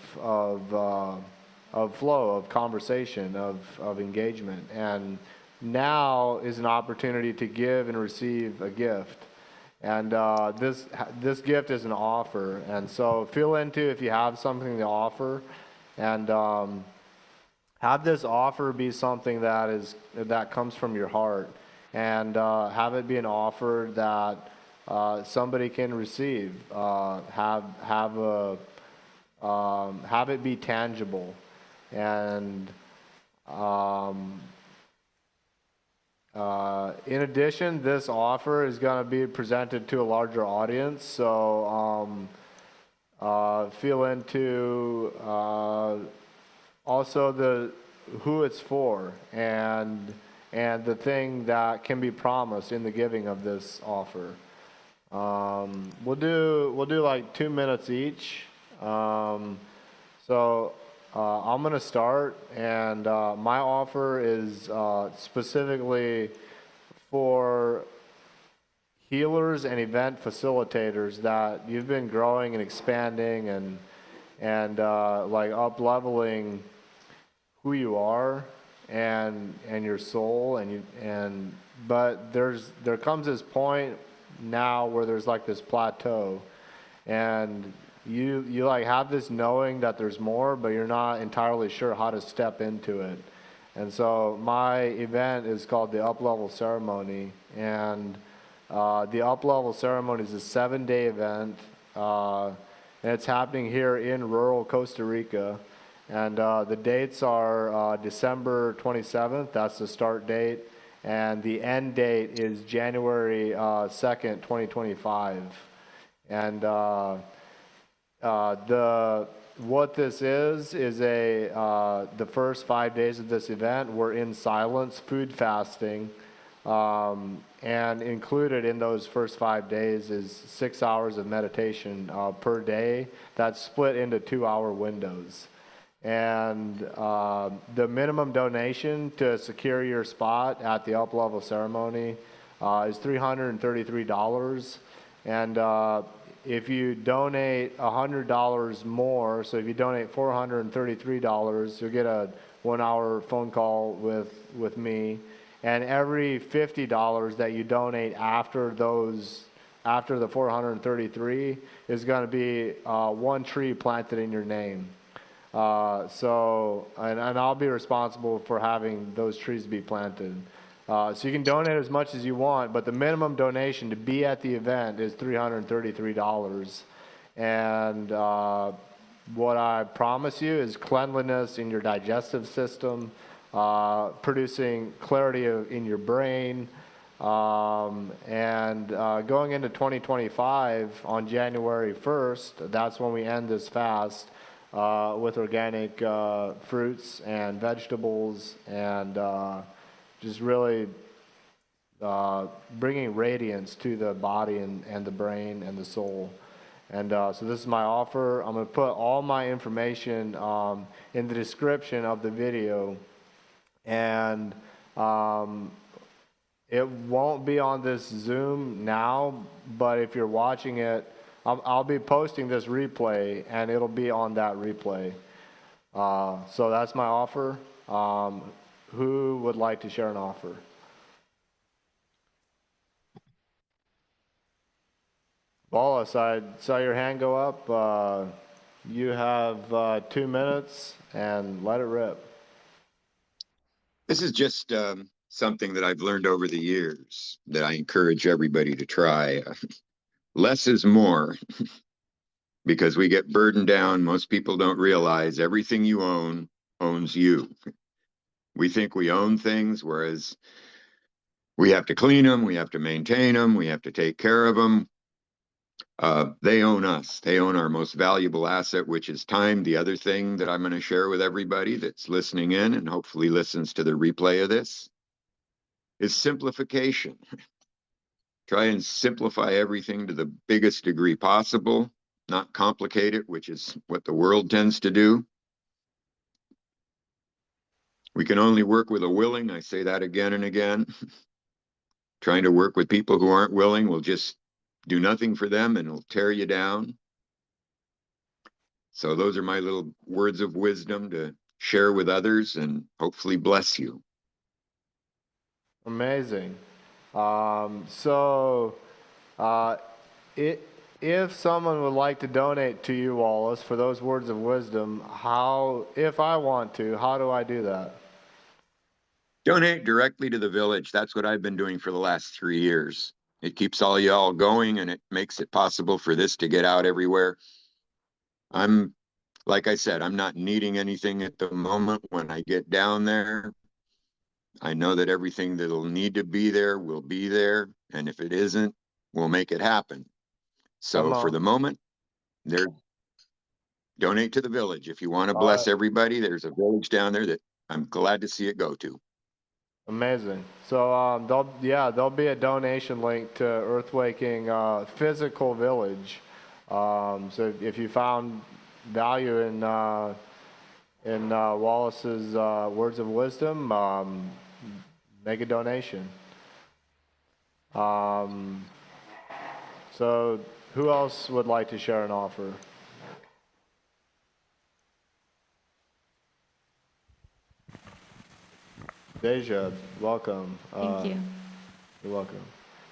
flow, of conversation, of engagement. And now is an opportunity to give and receive a gift. And this gift is an offer. And so feel into if you have something to offer, and have this offer be something that comes from your heart, and have it be an offer that somebody can receive. Have it be tangible, and in addition, this offer is going to be presented to a larger audience. So feel into also who it's for, and and the thing that can be promised in the giving of this offer. We'll do like 2 minutes each. So I'm gonna start, and my offer is specifically for healers and event facilitators that you've been growing and expanding and like up leveling who you are and your soul but there comes this point now where there's like this plateau, and you like have this knowing that there's more, but you're not entirely sure how to step into it. And so my event is called the Up Level Ceremony, and the Up Level Ceremony is a 7-day event, and it's happening here in rural Costa Rica. And the dates are December 27th, that's the start date, and the end date is January 2nd, 2025. And what this is the first 5 days of this event, we're in silence, food fasting, and included in those first 5 days is 6 hours of meditation per day. That's split into 2-hour windows. And the minimum donation to secure your spot at the Up Level Ceremony is $333. And if you donate $100 more, so if you donate $433, you'll get a 1-hour phone call with me. And every $50 that you donate after the 433 is going to be one tree planted in your name. And I'll be responsible for having those trees be planted. So you can donate as much as you want, but the minimum donation to be at the event is $333. And what I promise you is cleanliness in your digestive system, producing clarity in your brain, and going into 2025 on January 1st, that's when we end this fast with organic fruits and vegetables, and just really bringing radiance to the body and the brain and the soul. And so this is my offer. I'm going to put all my information in the description of the video, and it won't be on this Zoom now, but if you're watching it, I'll be posting this replay, and it'll be on that replay. So that's my offer. Who would like to share an offer? Wallace, I saw your hand go up. You have 2 minutes, and let it rip. This is just something that I've learned over the years that I encourage everybody to try. Less is more, because we get burdened down. Most people don't realize everything you own owns you. We think we own things, whereas we have to clean them, we have to maintain them, we have to take care of them. They own us. They own our most valuable asset, which is time. The other thing that I'm going to share with everybody that's listening in and hopefully listens to the replay of this is simplification. Try and simplify everything to the biggest degree possible, not complicate it, which is what the world tends to do. We can only work with a willing. I say that again and again. Trying to work with people who aren't willing will just do nothing for them and it'll tear you down. So those are my little words of wisdom to share with others and hopefully bless you. Amazing. If someone would like to donate to you, Wallace, for those words of wisdom, if I want to, how do I do that? Donate directly to the village. That's what I've been doing for the last 3 years. It keeps all y'all going, and it makes it possible for this to get out everywhere. Like I said, I'm not needing anything at the moment. When I get down there, I know that everything that'll need to be there will be there. And if it isn't, we'll make it happen. So for the moment, donate to the village. If you want to bless everybody, there's a village down there that I'm glad to see it go to. Amazing. So there'll be a donation link to Earthwaking physical village. So if you found value in Wallace's words of wisdom, make a donation. So who else would like to share an offer? Deja, welcome. Thank you. You're welcome.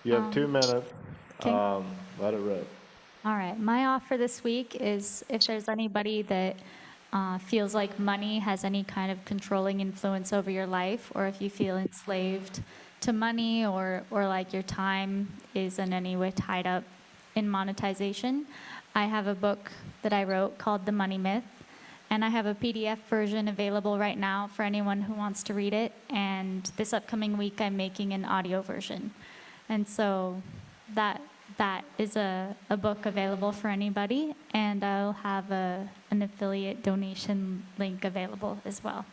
You have 2 minutes. Okay. Let it rip. All right. My offer this week is if there's anybody that feels like money has any kind of controlling influence over your life, or if you feel enslaved to money, or like your time is in any way tied up in monetization, I have a book that I wrote called The Money Myth. And I have a PDF version available right now for anyone who wants to read it. And this upcoming week, I'm making an audio version. And so that is a book available for anybody. And I'll have an affiliate donation link available as well,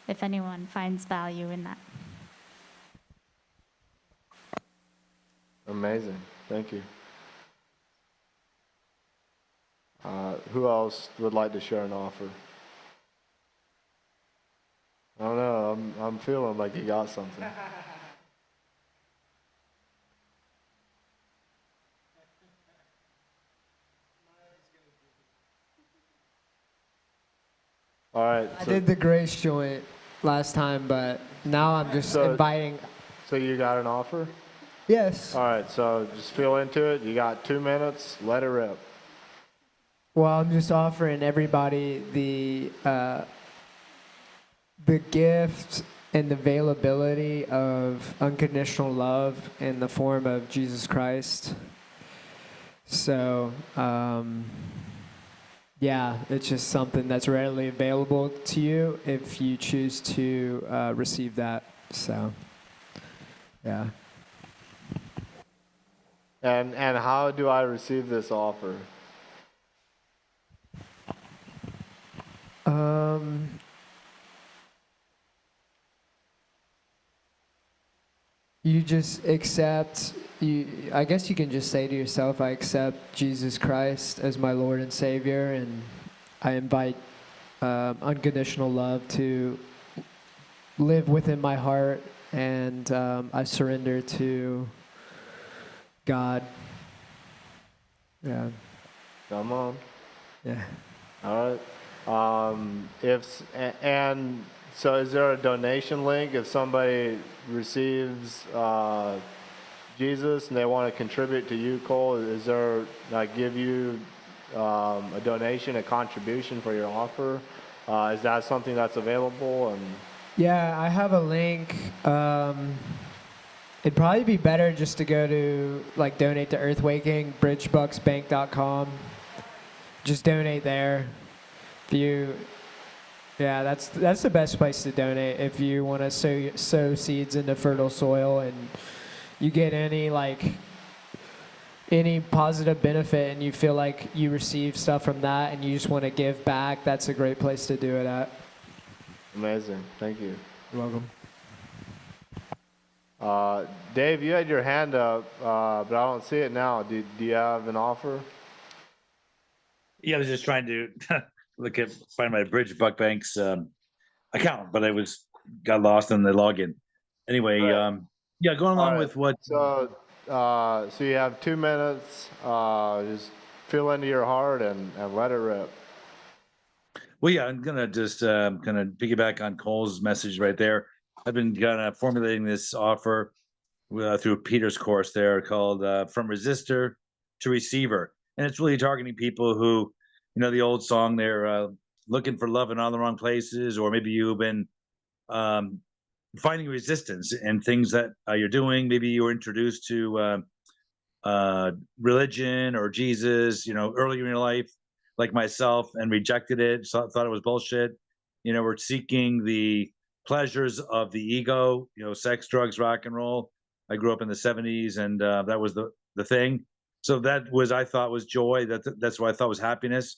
if anyone finds value in that. Amazing. Thank you. Who else would like to share an offer? I don't know. I'm feeling like you got something. All right. I did the grace joint last time, but now I'm just inviting. So you got an offer? Yes. All right. So just feel into it. You got 2 minutes. Let it rip. Well, I'm just offering everybody the gift and the availability of unconditional love in the form of Jesus Christ. So, yeah, it's just something that's readily available to you if you choose to receive that. So, yeah. And how do I receive this offer? You just accept, I guess you can just say to yourself, I accept Jesus Christ as my Lord and Savior, and I invite unconditional love to live within my heart, and I surrender to God. Yeah. Come on. Yeah. All right. So is there a donation link if somebody receives Jesus and they want to contribute to you, Cole? Is there, like, give you a donation, a contribution for your offer? Is that something that's available? And Yeah, I have a link. It'd probably be better just to go to, like, donate to Earthwaking, bridgebucksbank.com. Just donate there. That's the best place to donate if you want to sow seeds into fertile soil, and you get any positive benefit and you feel like you receive stuff from that and you just want to give back. That's a great place to do it at. amazing. Thank you. You're welcome. Dave, you had your hand up, but I don't see it now. Do you have an offer? Yeah, I was just trying to find my Bridge Buck Bank's account, but got lost in the login. Anyway, Right. yeah, going along with what. So you have 2 minutes. Just feel into your heart and let it rip. Well, yeah, I'm gonna just kind of piggyback on Cole's message right there. I've been kind of formulating this offer through Peter's course there called "From Resistor to Receiver," and it's really targeting people who, the old song there, looking for love in all the wrong places, or maybe you've been finding resistance in things that you're doing. Maybe you were introduced to religion or Jesus, earlier in your life, like myself, and rejected it, thought it was bullshit. We're seeking the pleasures of the ego, sex, drugs, rock and roll. I grew up in the 70s, and that was the thing. So that was, I thought, was joy. That's what I thought was happiness.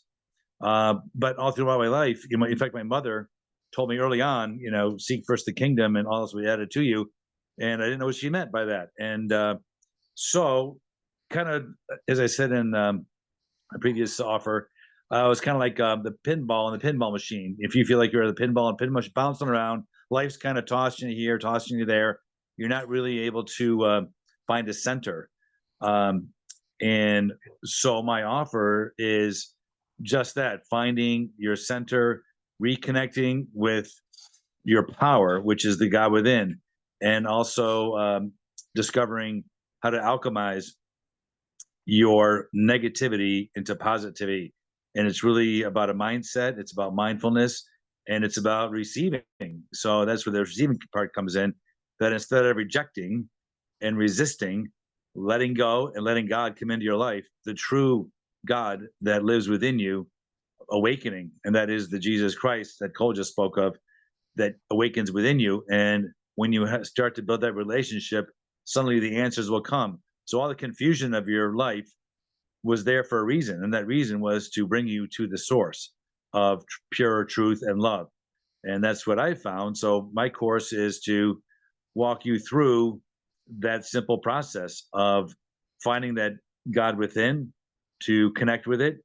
But all throughout my life, in fact, my mother told me early on, seek first the kingdom and all else will be added to you. And I didn't know what she meant by that. And so, kind of, as I said in a previous offer, it was kind of like the pinball and the pinball machine. If you feel like you're at the pinball and pinball machine bouncing around, life's kind of tossing you here, tossing you there. You're not really able to find a center. And so my offer is just that, finding your center, reconnecting with your power, which is the God within, and also discovering how to alchemize your negativity into positivity. And it's really about a mindset, it's about mindfulness, and it's about receiving. So that's where the receiving part comes in, that instead of rejecting and resisting, letting go and letting God come into your life, the true God that lives within you, awakening. And that is the Jesus Christ that Cole just spoke of, that awakens within you. And when you start to build that relationship, suddenly the answers will come. So all the confusion of your life was there for a reason. And that reason was to bring you to the source of pure truth and love. And that's what I found. So my course is to walk you through that simple process of finding that God within, to connect with it,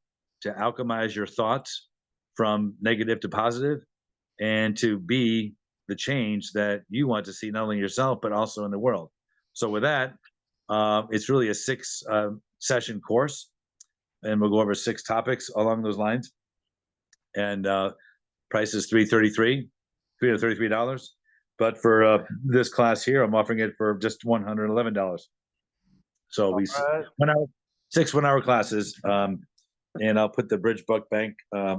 to alchemize your thoughts from negative to positive, and to be the change that you want to see, not only yourself, but also in the world. So with that, it's really a 6 session course, and we'll go over 6 topics along those lines. And price is $333. But for this class here, I'm offering it for just $111. So we right. 1 hour, 6 1-hour classes. And I'll put the Bridge Book Bank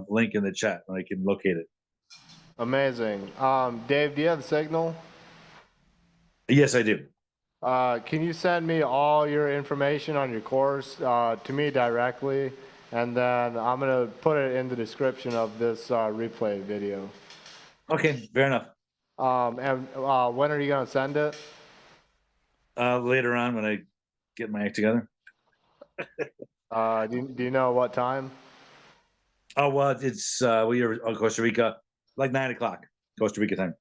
link in the chat when I can locate it. Amazing. Dave, do you have the signal? Yes, I do. Can you send me all your information on your course to me directly? And then I'm going to put it in the description of this replay video. Okay, fair enough. And when are you going to send it? Later on when I get my act together. Do you know what time? Oh, well, it's you're on Costa Rica, like 9 o'clock, Costa Rica time.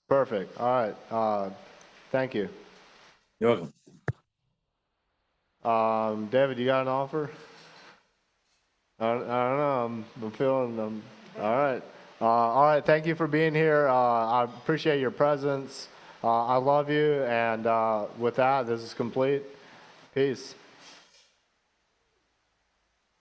Perfect. All right. Thank you. You're welcome. David, you got an offer? I don't know. I'm feeling them. All right. All right. Thank you for being here. I appreciate your presence. I love you. And with that, this is complete. Peace.